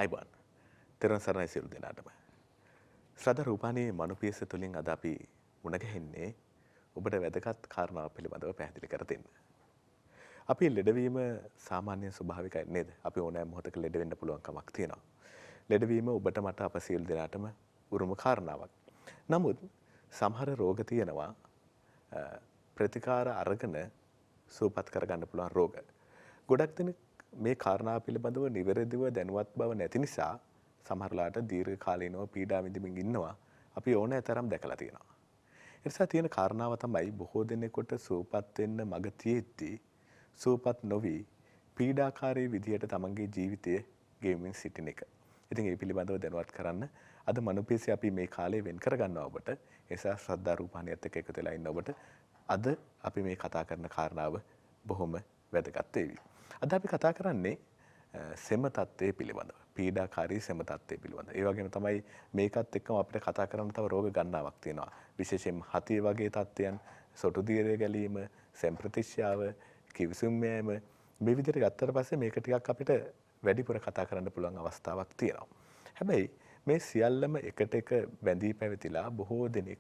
අයිබෝන් තෙරුවන් සරණයි සියලු දෙනාටම. ශ්‍රද්ධා රූපాని මනුපියස තුලින් අද අපි මුණ ගැහෙන්නේ ඔබට වැදගත් කාරණාවක් පිළිබඳව පැහැදිලි කර දෙන්න. අපි ලෙඩවීම සාමාන්‍ය ස්වභාවිකයි නේද? අපි ඕනෑම මොහොතක ලෙඩ වෙන්න පුළුවන් කමක් තියෙනවා. ලෙඩවීම ඔබට මට අප සියලු දෙනාටම උරුම කාරණාවක්. නමුත් සමහර රෝග තියෙනවා ප්‍රතිකාර අරගෙන සුවපත් කරගන්න පුළුවන් රෝග. ගොඩක් දෙනෙක් මේ කාරණා පිළිබඳව නිවැරදිව දැනුවත් බව නැති නිසා සමහරලාට දීර්ඝ කාලීනව පීඩා විඳින්මින් ඉන්නවා. අපි ඕනෑ තරම් දැකලා තියෙනවා. ඒ නිසා තියෙන කාරණාව තමයි බොහෝ දෙනෙකුට සුවපත් වෙන්න මඟ තියෙද්දී සුවපත් නොවි පීඩාකාරී විදියට තමන්ගේ ජීවිතය ගෙවමින් සිටින එක. ඉතින් ඒ පිළිබඳව දැනුවත් කරන්න අද මනුපියසේ අපි මේ කාලේ වෙන් කරගන්නවා ඔබට. ඒ නිසා ශ්‍රද්ධා රූපానిයත් එක්ක එකතු වෙලා ඉන්න ඔබට අද අපි මේ කතා කරන කාරණාව බොහොම වැදගත් වේවි. අද අපි කතා කරන්නේ සෙම තත්ත්වයේ පිළිබඳව. පීඩාකාරී සෙම තත්ත්වයේ පිළිබඳව. ඒ වගේම තමයි මේකත් එක්කම අපිට කතා කරන්න තව රෝග ගණනාවක් තියෙනවා. විශේෂයෙන් හතිය වගේ තත්ත්වයන්, සොටු දියරේ ගැලීම, සෙම් ප්‍රතිශ්‍යාව, කිවිසුම් යෑම මේ විදිහට ගත්තට පස්සේ මේක ටිකක් අපිට වැඩිපුර කතා කරන්න පුළුවන් අවස්ථාවක් තියෙනවා. හැබැයි මේ සියල්ලම එකට එක බැඳී පැවතිලා බොහෝ දෙනෙක්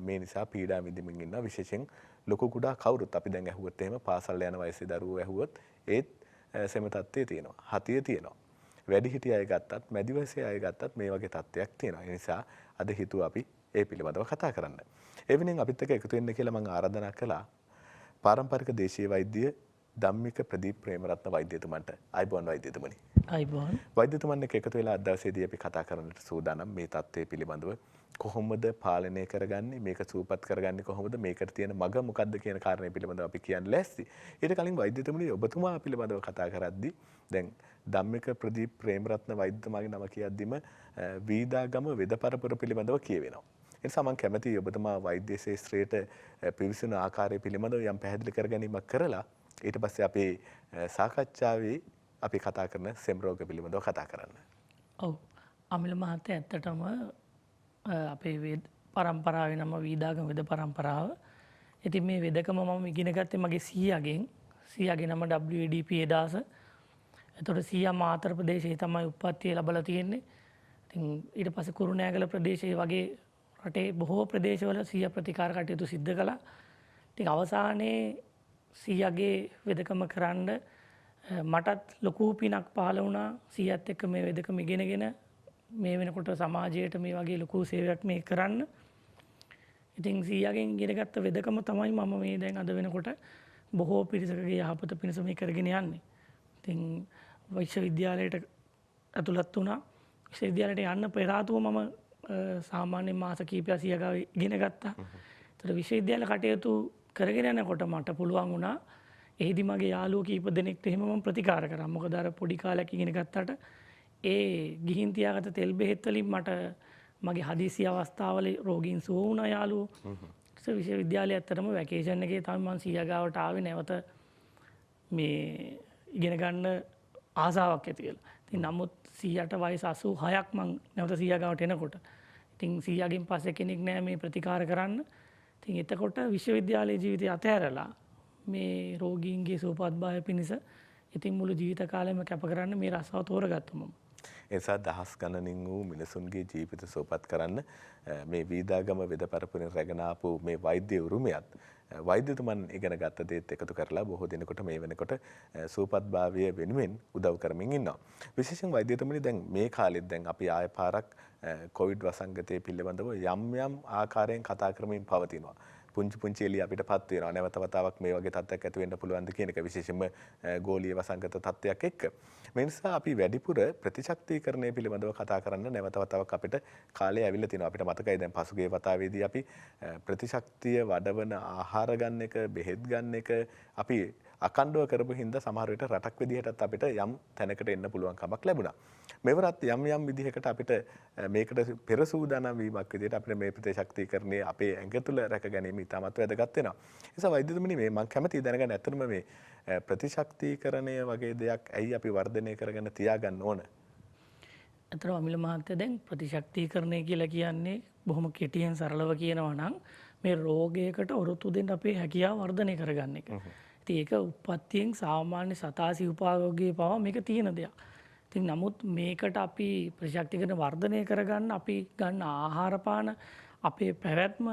මේ නිසා පීඩා විඳින්මින් ඉන්නවා. විශේෂයෙන් ලොකු කුඩා කවුරුත් අපි දැන් ඇහුවොත් එහෙම පාසල් යන වයසේ දරුවෝ ඇහුවොත් ඒත් සෙම තත්ත්වයේ තියෙනවා. හතිය තියෙනවා. වැඩිහිටි අය ගත්තත්, මැදි වයසේ අය ගත්තත් මේ වගේ තත්ත්වයක් තියෙනවා. ඒ නිසා අද හිතුවා අපි ඒ පිළිබඳව කතා කරන්න. ඒ වෙනින් අපිත් එක්ක එකතු වෙන්න කියලා මම ආරාධනා කළා. පාරම්පරික දේශීය වෛද්‍ය ධම්මික ප්‍රදීප් ප්‍රේමරත්න වෛද්‍යතුමන්ට. අයිබෝන් වෛද්‍යතුමනි. අයිබෝන්. වෛද්‍යතුමන් එක්ක එකතු වෙලා අද දවසේදී අපි කතා කරන්නට සූදානම් මේ තත්ත්වයේ පිළිබඳව. කොහොමද පාලනය කරගන්නේ, මේක සූපත් කරගන්නේ කොහොමද, මේකට තියෙන මඟ මොකක්ද කියන කාරණේ පිළිබඳව අපි කියන්න ලෑස්ති. ඊට කලින් වෛද්‍යතුමනි ඔබතුමා පිළිබඳව කතා කරද්දී දැන් ධම්මික ප්‍රදීප් ප්‍රේමරත්න වෛද්‍යතුමාගේ නම කියද්දිම වීදාගම වෙදපරපුර පිළිබඳව කියවෙනවා. ඒ නිසා මම කැමතියි ඔබතුමා වෛද්‍ය ශාස්ත්‍රයට පිවිසුන ආකාරය පිළිබඳව යම් පැහැදිලි කර ගැනීමක් කරලා ඊට පස්සේ අපේ සාකච්ඡාවේ අපි කතා කරන සෙම් රෝග පිළිබඳව කතා කරන්න. ඔව්. අමිල මහත්තයා ඇත්තටම අපේ වේද පරම්පරාවේ නම වීදාගම වෙද පරම්පරාව. ඉතින් මේ වෙදකම මම ඉගෙන ගත්තේ මගේ සීයාගෙන්. සීයාගේ නම WD පියදාස. එතකොට සීයා මාතර ප්‍රදේශයේ තමයි උප්පත්තිය ලැබලා තියෙන්නේ. ඉතින් ඊට පස්සේ කුරුණෑගල ප්‍රදේශයේ වගේ රටේ බොහෝ ප්‍රදේශවල සීයා ප්‍රතිකාර කටයුතු සිද්ධ කළා. ඉතින් අවසානයේ සීයාගේ වෙදකම කරන්න මටත් ලොකු පිනක් පහළ වුණා. සීයාත් එක්ක මේ වෙදකම ඉගෙනගෙන මේ වෙනකොට සමාජයට මේ වගේ ලොකු සේවයක් මේ කරන්න. ඉතින් සීයාගෙන් ඉගෙනගත්ත වෙදකම තමයි මම මේ දැන් අද වෙනකොට බොහෝ පිරිසකගේ යහපත පිණිස මේ කරගෙන යන්නේ. ඉතින් විශ්වවිද්‍යාලයට ඇතුළත් වුණා. විශ්වවිද්‍යාලයට යන්න පෙර ආතුව මම සාමාන්‍ය මාස කිහිපයක් සීයාගාව ඉගෙන ගත්තා. ඒතර විශ්වවිද්‍යාල කටයුතු කරගෙන යනකොට මට පුළුවන් වුණා එහිදී මගේ යාළුවෝ කීප දෙනෙක්ට එහෙම මම ප්‍රතිකාර කරා. මොකද අර පොඩි කාලයක් ඉගෙන ගත්තට ඒ ගිහින් තියාගත්ත තෙල් බෙහෙත් වලින් මට මගේ හදිසි අවස්ථාවල රෝගීන් සුව වුණා යාළුවෝ. ඒ විශ්වවිද්‍යාලයේ ඇත්තටම වැකේෂන් එකේ තමයි මම සීයාගාවට ආවේ නැවත මේ ඉගෙන ගන්න ආසාවක් ඇති වෙලා. ඉතින් නමුත් සීයාට වයස 86ක් මම නැවත සීයාගාවට එනකොට. ඉතින් සීයාගෙන් පස්සේ කෙනෙක් නෑ මේ ප්‍රතිකාර කරන්න. ඉතින් එතකොට විශ්වවිද්‍යාලයේ ජීවිතය අතහැරලා මේ රෝගීන්ගේ සුවපත්භාවය පිණිස ඉතින් මුළු ජීවිත කාලෙම කැප කරන්න මේ රස්සාව තෝරගත්තා මම. ඒ නිසා දහස් ගණනින් වූ මිනිසුන්ගේ ජීවිත සුවපත් කරන්න මේ වීදාගම වෙදපරපුරෙන් රැගෙන ආපු මේ වෛද්‍ය උරුමයත් වෛද්‍යතුමන් ඉගෙන ගත්ත දේත් එකතු කරලා බොහෝ දිනකට මේ වෙනකොට සුවපත්භාවය වෙනුවෙන් උදව් කරමින් ඉන්නවා. විශේෂයෙන් වෛද්‍යතුමනි දැන් මේ කාලෙත් දැන් අපි ආය පාරක් කොවිඩ් වසංගතය පිළිබඳව යම් යම් ආකාරයෙන් කතා කරමින් පවතිනවා. පුංචි එළිය අපිටපත් වෙනවා. නැවත වතාවක් මේ වගේ තත්ත්වයක් ඇති වෙන්න පුළුවන්ද කියන එක විශේෂයෙන්ම ගෝලීය වසංගත තත්ත්වයක් එක්ක. මේ නිසා අපි වැඩිපුර ප්‍රතිශක්තිකරණය පිළිබඳව කතා කරන්න නැවත වතාවක් අපිට කාලය ඇවිල්ලා තිනවා. අපිට මතකයි දැන් පසුගිය වතාවේදී අපි ප්‍රතිශක්තිය වඩවන ආහාර ගන්න එක, බෙහෙත් ගන්න එක අපි අකණ්ඩව කරපු හින්දා සමහර විට රටක් විදිහටත් අපිට යම් තැනකට එන්න පුළුවන් කමක් ලැබුණා. මෙවරත් යම් විදිහකට අපිට මේකට පෙර සූදානම් වීමක් විදිහට අපිට මේ ප්‍රතිශක්තිකරණය අපේ ඇඟ තුළ රැක ගැනීම ඉතාමත් වැදගත් වෙනවා. ඒ නිසා වෛද්‍යතුමනි මේ මම කැමතියි දැනගන්න ඇත්තටම මේ ප්‍රතිශක්තිකරණය වගේ දෙයක් ඇයි අපි වර්ධනය කරගෙන තියාගන්න ඕන? අතන අමිල මහත්තයා දැන් ප්‍රතිශක්තිකරණය කියලා කියන්නේ බොහොම කෙටියෙන් සරලව කියනවා නම් මේ රෝගයකට ඔරොත්තු දෙන්න අපේ හැකියාව වර්ධනය කරගන්න එක. ඉතින් ඒක උප්පත්තියෙන් සාමාන්‍ය සතා සිව්පාවගේ පවා මේක තියෙන දෙයක්. ඉතින් නමුත් මේකට අපි ප්‍රතිශක්තිකරණ වර්ධනය කරගන්න අපි ගන්න ආහාර පාන අපේ පැවැත්ම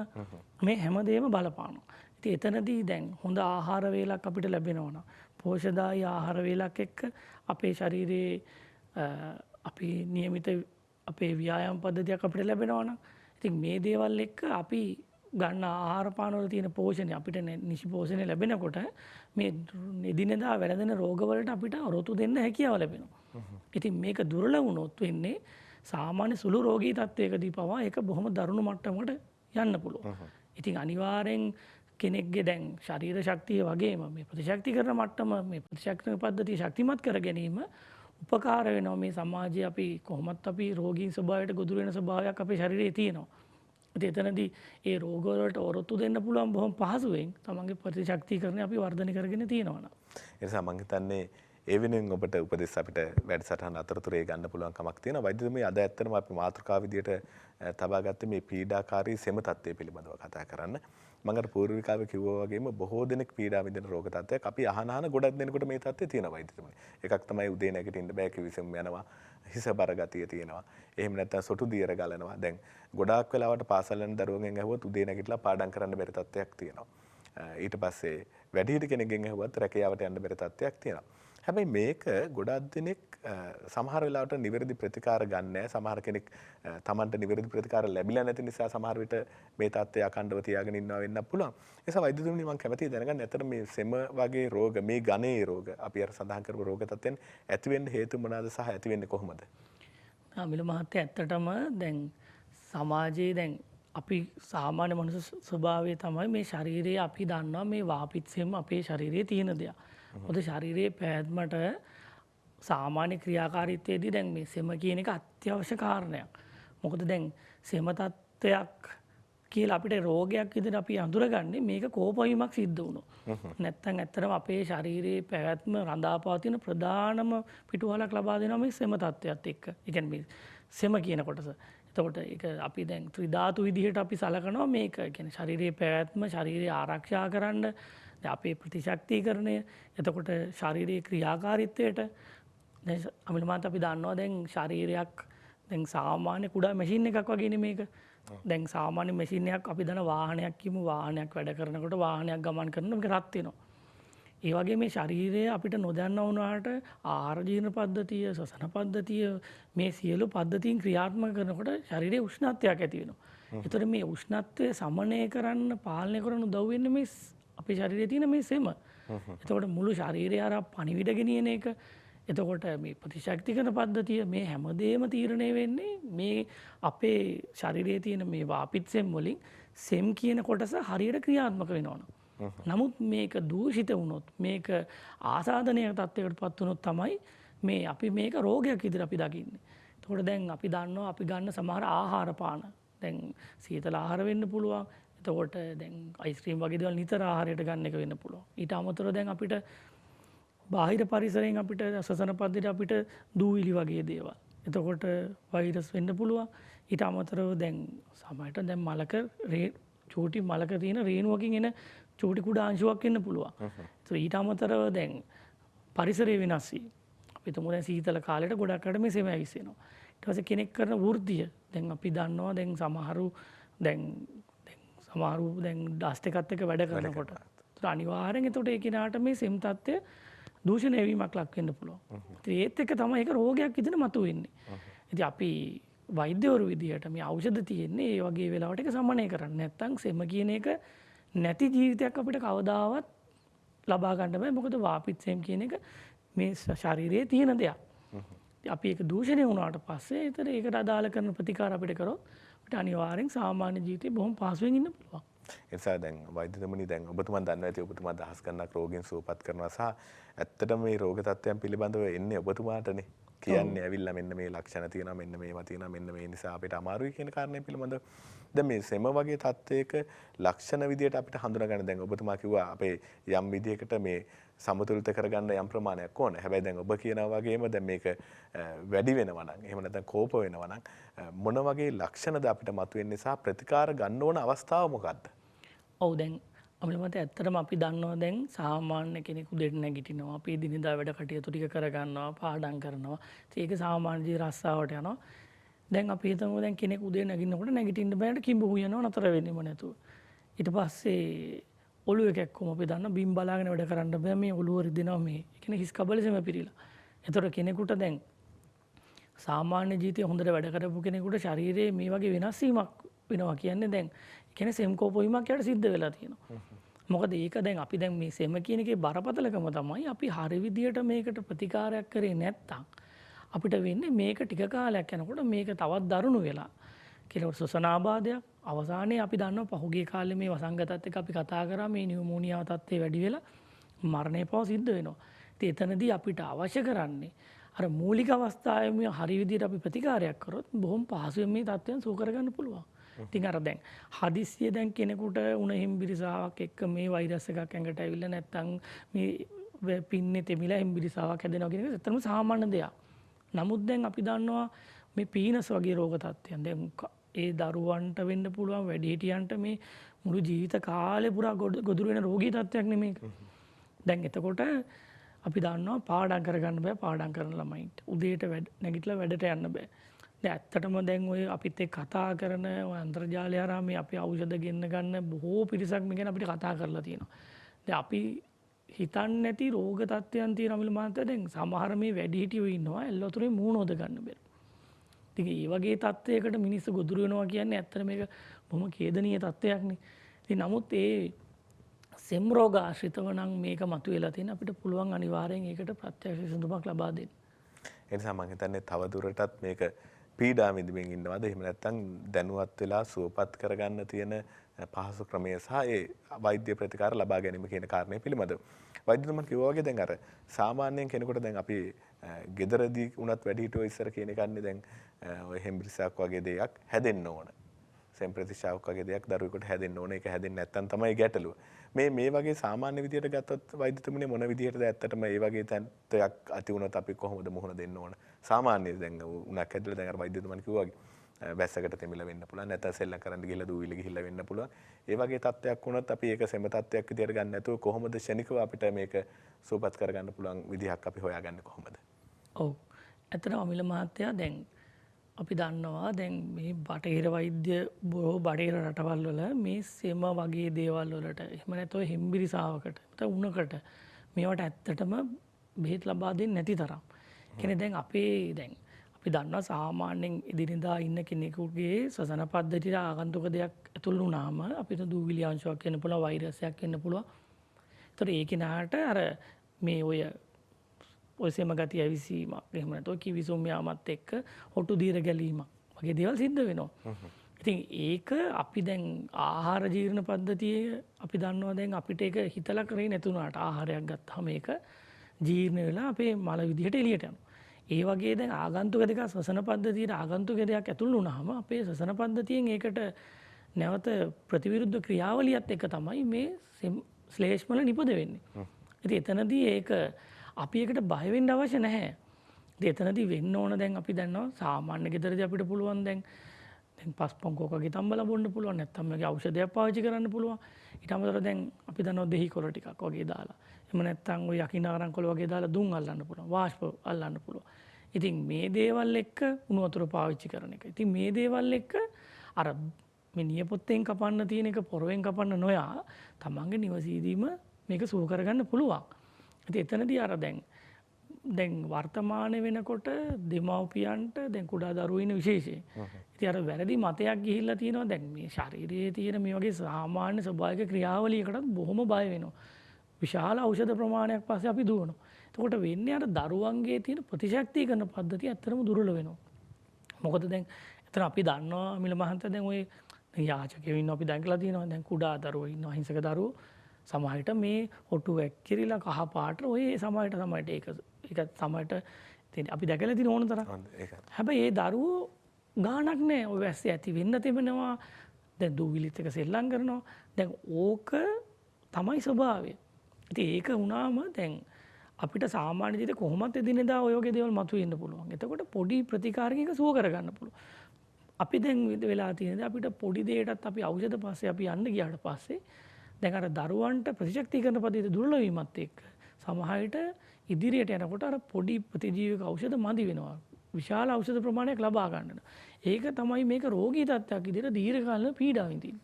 මේ හැමදේම බලපානවා. ඉතින් එතනදී දැන් හොඳ ආහාර වේලක් අපිට ලැබෙනවා නම් පෝෂ්‍යදායී ආහාර වේලක් එක්ක අපේ ශරීරයේ අපි નિયમિત අපේ ව්‍යායාම පද්ධතියක් අපිට ලැබෙනවා නම් ඉතින් මේ දේවල් එක්ක අපි ගන්න ආහාර පාන වල තියෙන පෝෂණය අපිට නිසි පෝෂණය ලැබෙනකොට මේ එදිනෙදා වැළඳෙන රෝගවලට අපිට රොතු දෙන්න හැකියාව ලැබෙනවා. ඉතින් මේක දුර්වල වුණොත් වෙන්නේ සාමාන්‍ය සුළු රෝගී තත්වයකදී පවා ඒක බොහොම දරුණු මට්ටමකට යන්න පුළුවන්. ඉතින් අනිවාර්යෙන් කෙනෙක්ගේ දැන් ශරීර ශක්තිය වගේම මේ ප්‍රතිශක්තිකරණ මට්ටම මේ ප්‍රතිශක්තිකරණ පද්ධතිය ශක්තිමත් කර ගැනීම උපකාර වෙනවා මේ සමාජයේ අපි කොහොමත් අපි රෝගීන් ස්වභාවයට ගොදුරු වෙන ස්වභාවයක් අපේ ශරීරයේ තියෙනවා. ඉතින් එතනදී ඒ රෝග වලට ඔරොත්තු දෙන්න පුළුවන් බොහොම පහසුවෙන් තමන්ගේ ප්‍රතිශක්තිකරණය අපි වර්ධනය කරගෙන තියෙනවා නම්. ඒ නිසා මම හිතන්නේ ඒ වෙනුවෙන් ඔබට උපදෙස් අපිට වැඩසටහන අතරතුරේ ගන්න පුළුවන් කමක් තියෙනවා. වෛද්‍යතුමී අද ඇත්තටම අපි මාතෘකාව විදියට තබා ගත්තේ මේ පීඩාකාරී සෙම තත්ත්වය පිළිබඳව කතා කරන්න. මම අර පූර්විකාව කිව්වා වගේම බොහෝ දෙනෙක් පීඩා විඳින රෝග තත්ත්වයක් අපි අහන ගොඩක් දෙනෙකුට මේ තත්ත්වය තියෙනවා වෛද්‍යතුමනි. එකක් තමයි උදේ නැගිටින්න බෑ කිවිසෙම යනවා. හිස බර ගතිය තියෙනවා. එහෙම නැත්නම් සොටු දියර ගලනවා. දැන් ගොඩාක් වෙලාවට පාසල් යන දරුවන්ගෙන් ඇහුවොත් උදේ නැගිටලා පාඩම් කරන්න බැරි තත්ත්වයක් තියෙනවා. ඊට පස්සේ වැඩිහිටි කෙනෙක්ගෙන් ඇහුවත් රැකියාවට යන්න බැරි තත්ත්වයක් තියෙනවා. හැබැයි මේක ගොඩක් දෙනෙක් සමහර වෙලාවට නිවැරදි ප්‍රතිකාර ගන්න නැහැ. සමහර කෙනෙක් Tamanට නිවැරදි ප්‍රතිකාර ලැබිලා නැති නිසා සමහර විට මේ තත්ත්වය අකණ්ඩව තියාගෙන ඉන්නවා වෙන්න පුළුවන්. ඒ නිසා වෛද්‍යතුමනි මම කැමතියි දැනගන්න ඇත්තට මේ සෙම වගේ රෝග මේ ගණයේ රෝග අපි අර සඳහන් කරපු රෝග තත්ත්වෙන් ඇති වෙන්න හේතු මොනවාද සහ ඇති වෙන්නේ කොහොමද? මිල මහත්තයා ඇත්තටම දැන් සමාජයේ දැන් අපි සාමාන්‍ය මනුස්ස ස්වභාවය තමයි මේ ශරීරයේ අපි දන්නවා මේ වාපිත් සෙම අපේ ශරීරයේ තියෙන දෙයක්. මොකද ශරීරයේ පැවැත්මට සාමාන්‍ය ක්‍රියාකාරීත්වයේදී දැන් මේ සෙම කියන එක අත්‍යවශ්‍ය කාරණයක්. මොකද දැන් සෙම තත්ත්වයක් කියලා අපිට රෝගයක් විදිහට අපි අඳුරගන්නේ මේක කෝපවීමක් සිද්ධ වුණොත්. නැත්තම් ඇත්තටම අපේ ශරීරයේ පැවැත්ම රඳාපවතින ප්‍රධානම පිටුවහලක් ලබා දෙනවා මේ සෙම තත්ත්වයත් එක්ක. ඒ කියන්නේ මේ සෙම කියන කොටස. එතකොට ඒක අපි දැන් ත්‍රිධාතු විදිහට අපි සලකනවා මේක. ඒ කියන්නේ ශරීරයේ පැවැත්ම ශරීරය ආරක්ෂා කරන්න අපේ ප්‍රතිශක්තිකරණය එතකොට ශාරීරික ක්‍රියාකාරීත්වයට දැන් අමිල මාත් අපි දන්නවා දැන් ශරීරයක් දැන් සාමාන්‍ය කුඩා මැෂින් එකක් වගේනේ මේක. දැන් සාමාන්‍ය මැෂින් එකක් අපි දන්න වාහනයක් කියමු වාහනයක් වැඩ කරනකොට වාහනයක් ගමන් කරනකොට මේක රත් වෙනවා. ඒ වගේ මේ ශරීරය අපිට නොදන්නා වුණාට ආහාර ජීර්ණ පද්ධතිය ශ්වසන පද්ධතිය මේ සියලු පද්ධතීන් ක්‍රියාත්මක කරනකොට ශරීරයේ උෂ්ණත්වයක් ඇති වෙනවා. ඒතර මේ උෂ්ණත්වය සමනය කරන්න පාලනය කරන්න උදව් වෙන්නේ මේ අපේ ශරීරයේ තියෙන මේ සෙම. එතකොට මුළු ශරීරය අර පණිවිඩ ගෙනියන එක. එතකොට මේ ප්‍රතිශක්තිකරණ පද්ධතිය මේ හැමදේම තීරණය වෙන්නේ මේ අපේ ශරීරයේ තියෙන මේ වාපිත් සෙම් වලින් සෙම් කියන කොටස හරියට ක්‍රියාත්මක වෙනවනම්. නමුත් මේක දූෂිත වුණොත් මේක ආසාදනීය තත්ත්වයකට පත් වුණොත් තමයි මේ අපි මේක රෝගයක් විදිහට අපි දකින්නේ. එතකොට දැන් අපි දන්නවා අපි ගන්න සමහර ආහාර පාන දැන් සීතල ආහාර වෙන්න පුළුවන්. එතකොට දැන් අයිස්ක්‍රීම් වගේ දේවල් නිතර ආහාරයට ගන්න එක වෙන්න පුළුවන්. ඊට අමතරව දැන් අපිට බාහිර පරිසරයෙන් අපිට ශ්වසන පද්ධතියට අපිට දූවිලි වගේ දේවල්. එතකොට වෛරස් වෙන්න පුළුවන්. ඊට අමතරව දැන් සමහරට දැන් මලක චූටි මලක තියෙන රේණුවකින් එන චූටි කුඩා අංශුවක් වෙන්න පුළුවන්. ඊට අමතරව දැන් පරිසරය වෙනස් වී. අපි තුමු දැන් සීතල කාලේට ගොඩක් අයට මේ සෙම ඇවිස්සෙනවා. ඊට පස්සේ කෙනෙක් කරන වෘත්තිය දැන් අපි දන්නවා දැන් සමහරු දැන් ඩස්ට් එකත් එක්ක වැඩ කරනකොට අනිවාර්යෙන් එතකොට ඒ කෙනාට මේ සෙම් තත්ත්වය දූෂණය වීමක් ලක් වෙන්න පුළුවන්. ඒත් එක්ක තමයි ඒක රෝගයක් විදිහට මතුවෙන්නේ. ඉතින් අපි වෛද්‍යවරු විදිහට මේ ඖෂධ තියෙන්නේ ඒ වගේ වෙලාවට ඒක සමනය කරන්න. නැත්තම් සෙම කියන එක නැති ජීවිතයක් අපිට කවදාවත් ලබා ගන්න බෑ. මොකද වාපිත් සෙම් කියන එක මේ ශරීරයේ තියෙන දෙයක්. අපි ඒක දූෂණය වුණාට පස්සේ ඒකට අදාළ කරන ප්‍රතිකාර අපිට කරොත් අපිට අනිවාර්යෙන් සාමාන්‍ය ජීවිතේ බොහොම පහසුවෙන් ඉන්න පුළුවන්. ඒ නිසා දැන් වෛද්‍යතුමනි දැන් ඔබතුමා දන්නවා ඇති ඔබතුමා දහස් ගණනක් රෝගීන් සුවපත් කරනවා සහ ඇත්තටම මේ රෝග තත්ත්වයන් පිළිබඳව එන්නේ ඔබතුමාටනේ. කියන්නේ ඇවිල්ලා මෙන්න මේ ලක්ෂණ තියෙනවා මෙන්න මේවා තියෙනවා මෙන්න මේ නිසා අපිට අමාරුයි කියන කාරණේ පිළිබඳව දැන් මේ සෙම වගේ තත්ත්වයක ලක්ෂණ විදියට අපිට හඳුනා ගන්න දැන් ඔබතුමා කිව්වා අපේ යම් විදියකට මේ සමතුලිත කරගන්න යම් ප්‍රමාණයක් ඕන. හැබැයි දැන් ඔබ කියනවා වගේම දැන් මේක වැඩි වෙනවා නම් එහෙම නැත්නම් කෝප වෙනවා නම් මොන වගේ ලක්ෂණද අපිට මතුවෙන්නේ සහ ප්‍රතිකාර ගන්න ඕන අවස්ථාව මොකක්ද? ඔව් දැන් අපිට මත ඇත්තටම අපි දන්නවා දැන් සාමාන්‍ය කෙනෙකු දෙන්න නැගිටිනවා. අපි දිනදා වැඩ කටයුතු ටික කරගන්නවා, පාඩම් කරනවා. ඒක සාමාන්‍ය ජී රස්සාවට යනවා. දැන් අපි හිතමු දැන් කෙනෙක් උදේ නැගිටිනකොට නැගිටින්න බෑට කිඹු හුයනවා නතර වෙන්නෙම නැතුව. ඊට පස්සේ ඔළුව එකක්කොම අපි දන්න බිම් බලාගෙන වැඩ කරන්න බෑ මේ ඔළුව රිදෙනවා මේ. ඒ කියන්නේ හිස් කබලෙසම පිරීලා. ඒතර කෙනෙකුට දැන් සාමාන්‍ය ජීවිතේ හොඳට වැඩ කරපු කෙනෙකුට ශරීරයේ මේ වගේ වෙනස් වීමක් වෙනවා කියන්නේ දැන් ඒ කියන්නේ සෙම්කෝපොයිමක් යට සිද්ධ වෙලා තියෙනවා. මොකද ඒක දැන් අපි දැන් මේ සෙම කියන එකේ බරපතලකම තමයි අපි හරි විදියට මේකට ප්‍රතිකාරයක් කරේ නැත්තම් අපිට වෙන්නේ මේක ටික කාලයක් යනකොට මේක තවත් දරුණු වෙලා කියලා සොසනාබාධයක් අවසානයේ අපි දන්නවා පහුගිය කාලේ මේ වසංගතත් එක්ක අපි කතා කරා මේ නියුමෝනියාව තත්ත්වය වැඩි වෙලා මරණය පව සිද්ධ වෙනවා. ඉතින් එතනදී අපිට අවශ්‍ය කරන්නේ අර මූලික අවස්ථාවේ හරි විදියට අපි ප්‍රතිකාරයක් කරොත් බොහොම පහසුවෙන් මේ තත්ත්වයන් සුව කරගන්න පුළුවන්. ඉතින් අර දැන් හදිස්සිය දැන් කෙනෙකුට උණ හිම්බිරිසාවක් එක්ක මේ වෛරස් එකක් ඇඟට ඇවිල්ලා නැත්තම් මේ පින්නේ තෙමිලා හිම්බිරිසාවක් හැදෙනවා කියන එක ඇත්තටම සාමාන්‍ය දෙයක්. නමුත් දැන් අපි දන්නවා මේ පීනස් වගේ රෝග තත්ත්වයන් දැන් ඒ දරුවන්ට වෙන්න පුළුවන් වැඩිහිටියන්ට මේ මුළු ජීවිත කාලේ පුරා ගොදුරු වෙන රෝගී තත්ත්වයක් නෙමේක. දැන් එතකොට අපි දන්නවා පාඩම් කරගන්න බෑ පාඩම් කරන ළමයින්ට. උදේට නැගිටලා වැඩට යන්න බෑ. දැන් ඇත්තටම දැන් ඔය අපිත් එක්ක කතා කරන ඔය අන්තර්ජාලය හරහා මේ අපි ඖෂධ ගෙන්න ගන්න බොහෝ පිරිසක් මේ ගැන අපිට කතා කරලා තියෙනවා. දැන් අපි හිතන්නේ නැති රෝග තත්ත්වයන් තියෙන අමිල මහත්තයා දැන් සමහර මේ වැඩිහිටියෝ ඉන්නවා එල්ලතුරේ මූණ හොද ගන්න බැරි. ඉතින් මේ වගේ තත්ත්වයකට මිනිස්සු ගොදුරු වෙනවා කියන්නේ ඇත්තට මේක බොහොම ඛේදනීය තත්ත්වයක්නේ. ඉතින් නමුත් ඒ සෙම් රෝග ආශ්‍රිතව නම් මේක මතුවලා තියෙන අපිට පුළුවන් අනිවාර්යෙන් ඒකට ප්‍රත්‍යක්ෂ විසඳුමක් ලබා දෙන්න. ඒ නිසා මම හිතන්නේ තව දුරටත් මේක පීඩා විඳින්මින් ඉන්නවද එහෙම නැත්නම් දැනුවත් වෙලා සුවපත් කරගන්න තියෙන පහසු ක්‍රමය සහ ඒ වෛද්‍ය ප්‍රතිකාර ලබා ගැනීම කියන කාරණේ පිළිබඳව. වෛද්‍යතුමන් කිව්වා වගේ දැන් අර සාමාන්‍යයෙන් කෙනෙකුට දැන් අපි ගෙදරදී වුණත් වැඩිහිටියෝ ඉස්සර කියන එකන්නේ දැන් ඔය හෙම්බිරිසාවක් වගේ දෙයක් හැදෙන්න ඕන. සෙම්ප්‍රතිශාවක් වගේ දෙයක් දරුවෙකුට හැදෙන්න ඕන. ඒක හැදෙන්නේ නැත්නම් තමයි ගැටලුව. මේ වගේ සාමාන්‍ය විදියට ගත්තොත් වෛද්‍යතුමනේ මොන විදියටද ඇත්තටම මේ වගේ තත්ත්වයක් ඇති වුණොත් අපි කොහොමද මුහුණ දෙන්න ඕන? සාමාන්‍ය දැන් උණක් ඇදලා දැන් අර වෛද්‍යතුමන් කිව්වා වගේ වැස්සකට තෙමිලා වෙන්න පුළුවන් නැත්නම් සෙල්ලම් කරන්න ගිහලා දූවිලි ගිහිල්ලා වෙන්න පුළුවන්. ඒ වගේ තත්ත්වයක් වුණොත් අපි ඒක සෙම තත්ත්වයක් විදියට ගන්න නැතුව කොහොමද ශනිකව අපිට මේක සුවපත් කරගන්න පුළුවන් විදිහක් අපි හොයාගන්නේ කොහොමද? ඔව්. ඇත්තටම අමිල මහත්තයා දැන් අපි දන්නවා දැන් මේ බටහිර වෛද්‍ය බොහෝ බටහිර රටවල් වල මේ සෙම වගේ දේවල් වලට එහෙම නැත්නම් හෙම්බිරිසාවකට නැත්නම් උණකට මේවට ඇත්තටම බෙහෙත් ලබා දෙන්නේ නැති තරම්. කියන්නේ දැන් අපි දන්නවා සාමාන්‍යයෙන් එදිනෙදා ඉන්න කෙනෙකුගේ ශ්වසන පද්ධතියට ආගන්තුක දෙයක් ඇතුළු වුණාම අපිට දූවිලි අංශුවක් වෙන්න පුළුවන් වෛරසයක් වෙන්න පුළුවන්. ඒතර ඒ කෙනාට අර මේ ඔය සෙම ගතිය ඇවිසීමක් එහෙම නැත්නම් කිවිසුම් යාමත් එක්ක හොටු දීර ගැලීමක් වගේ දේවල් සිද්ධ වෙනවා. ඉතින් ඒක අපි දැන් ආහාර ජීර්ණ පද්ධතියේ අපි දන්නවා දැන් අපිට ඒක හිතලා කරේ නැතුණාට ආහාරයක් ගත්තාම ඒක ජීර්ණ වෙලා අපේ මල විදිහට එළියට යනවා. ඒ වගේ දැන් ආගන්තුක දෙක ශ්වසන පද්ධතියට ආගන්තුක දෙයක් ඇතුළු වුණාම අපේ ශ්වසන පද්ධතියෙන් ඒකට නැවත ප්‍රතිවිරුද්ධ ක්‍රියාවලියත් එක්ක තමයි මේ ශ්ලේෂ්මල නිපද වෙන්නේ. ඉතින් එතනදී ඒක අපි ඒකට බය වෙන්න අවශ්‍ය නැහැ. ඉතින් එතනදී වෙන්න ඕන දැන් අපි දන්නවා සාමාන්‍ය ගෙදරදී අපිට පුළුවන් දැන් පස්පොන්කෝකගේ තම්බලා බොන්න පුළුවන් නැත්නම් මේකේ ඖෂධයක් පාවිච්චි කරන්න පුළුවන්. ඊට අමතරව දැන් අපි දන්නවා දෙහි කොළ ටිකක් වගේ දාලා. එහෙම නැත්නම් ඔය යකිනාරම් කොළ වගේ දාලා දුම් අල්ලන්න පුළුවන්. වාෂ්ප අල්ලන්න පුළුවන්. ඉතින් මේ දේවල් එක්ක උණු වතුර පාවිච්චි කරන එක. ඉතින් මේ දේවල් එක්ක අර මේ නියපොත්තෙන් කපන්න තියෙන එක පොරවෙන් කපන්න නොයා තමන්ගේ නිවසේදීම මේක සුව කරගන්න පුළුවන්. ඉතින් එතනදී අර දැන් වර්තමානයේ වෙනකොට දෙමව්පියන්ට දැන් කුඩා දරුවෝ ඉන්න විශේෂයෙන්. ඉතින් අර වැරදි මතයක් ගිහිල්ලා තියෙනවා දැන් මේ ශරීරයේ තියෙන මේ වගේ සාමාන්‍ය ස්වභාවික ක්‍රියාවලියකටත් බොහොම බය වෙනවා. විශාල ඖෂධ ප්‍රමාණයක් පස්සේ අපි දුවනවා. එතකොට වෙන්නේ අර දරුවන්ගේ තියෙන ප්‍රතිශක්තිකරණ පද්ධතිය ඇත්තටම දුර්වල වෙනවා. මොකද දැන් එතන අපි දන්නවා මිල මහන්ත දැන් ඔය යාචකයෝ ඉන්නවා අපි දැකලා තියෙනවා දැන් කුඩා දරුවෝ ඉන්නවා අහිංසක දරුවෝ සමහරට මේ ඔටු වැක්කිරිලා කහ පාට ඔය සමහරට ඒක සමහරට අපි දැකලා තියෙන ඕන තරම්. හැබැයි ඒ දරුවෝ ගාණක් නැහැ. ඔය වැස්සේ ඇති වෙන්න තිබෙනවා. දැන් දූවිලිත් එක සෙල්ලම් කරනවා. දැන් ඕක තමයි ස්වභාවය. ඉතින් ඒක වුණාම දැන් අපිට සාමාන්‍ය ජීවිතේ කොහොමද එදිනෙදා ඔය වගේ දේවල් මතුවෙන්න පුළුවන්. එතකොට පොඩි ප්‍රතිකාරකයක සුව කරගන්න පුළුවන්. අපි දැන් වෙලා තියෙනද අපිට පොඩි දෙයකටත් අපි ඖෂධ පස්සේ අපි යන්න ගියාට පස්සේ දැන් අර දරුවන්ට ප්‍රතිශක්තිකරණ පද්ධතිය දුර්වල වීමත් එක්ක සමහර විට ඉදිරියට යනකොට අර පොඩි ප්‍රතිජීවක ඖෂධ මදි වෙනවා. විශාල ඖෂධ ප්‍රමාණයක් ලබා ගන්නට. ඒක තමයි මේක රෝගී තත්ත්වයක් විදිහට දීර්ඝ කාලීන පීඩාව විඳින්නේ.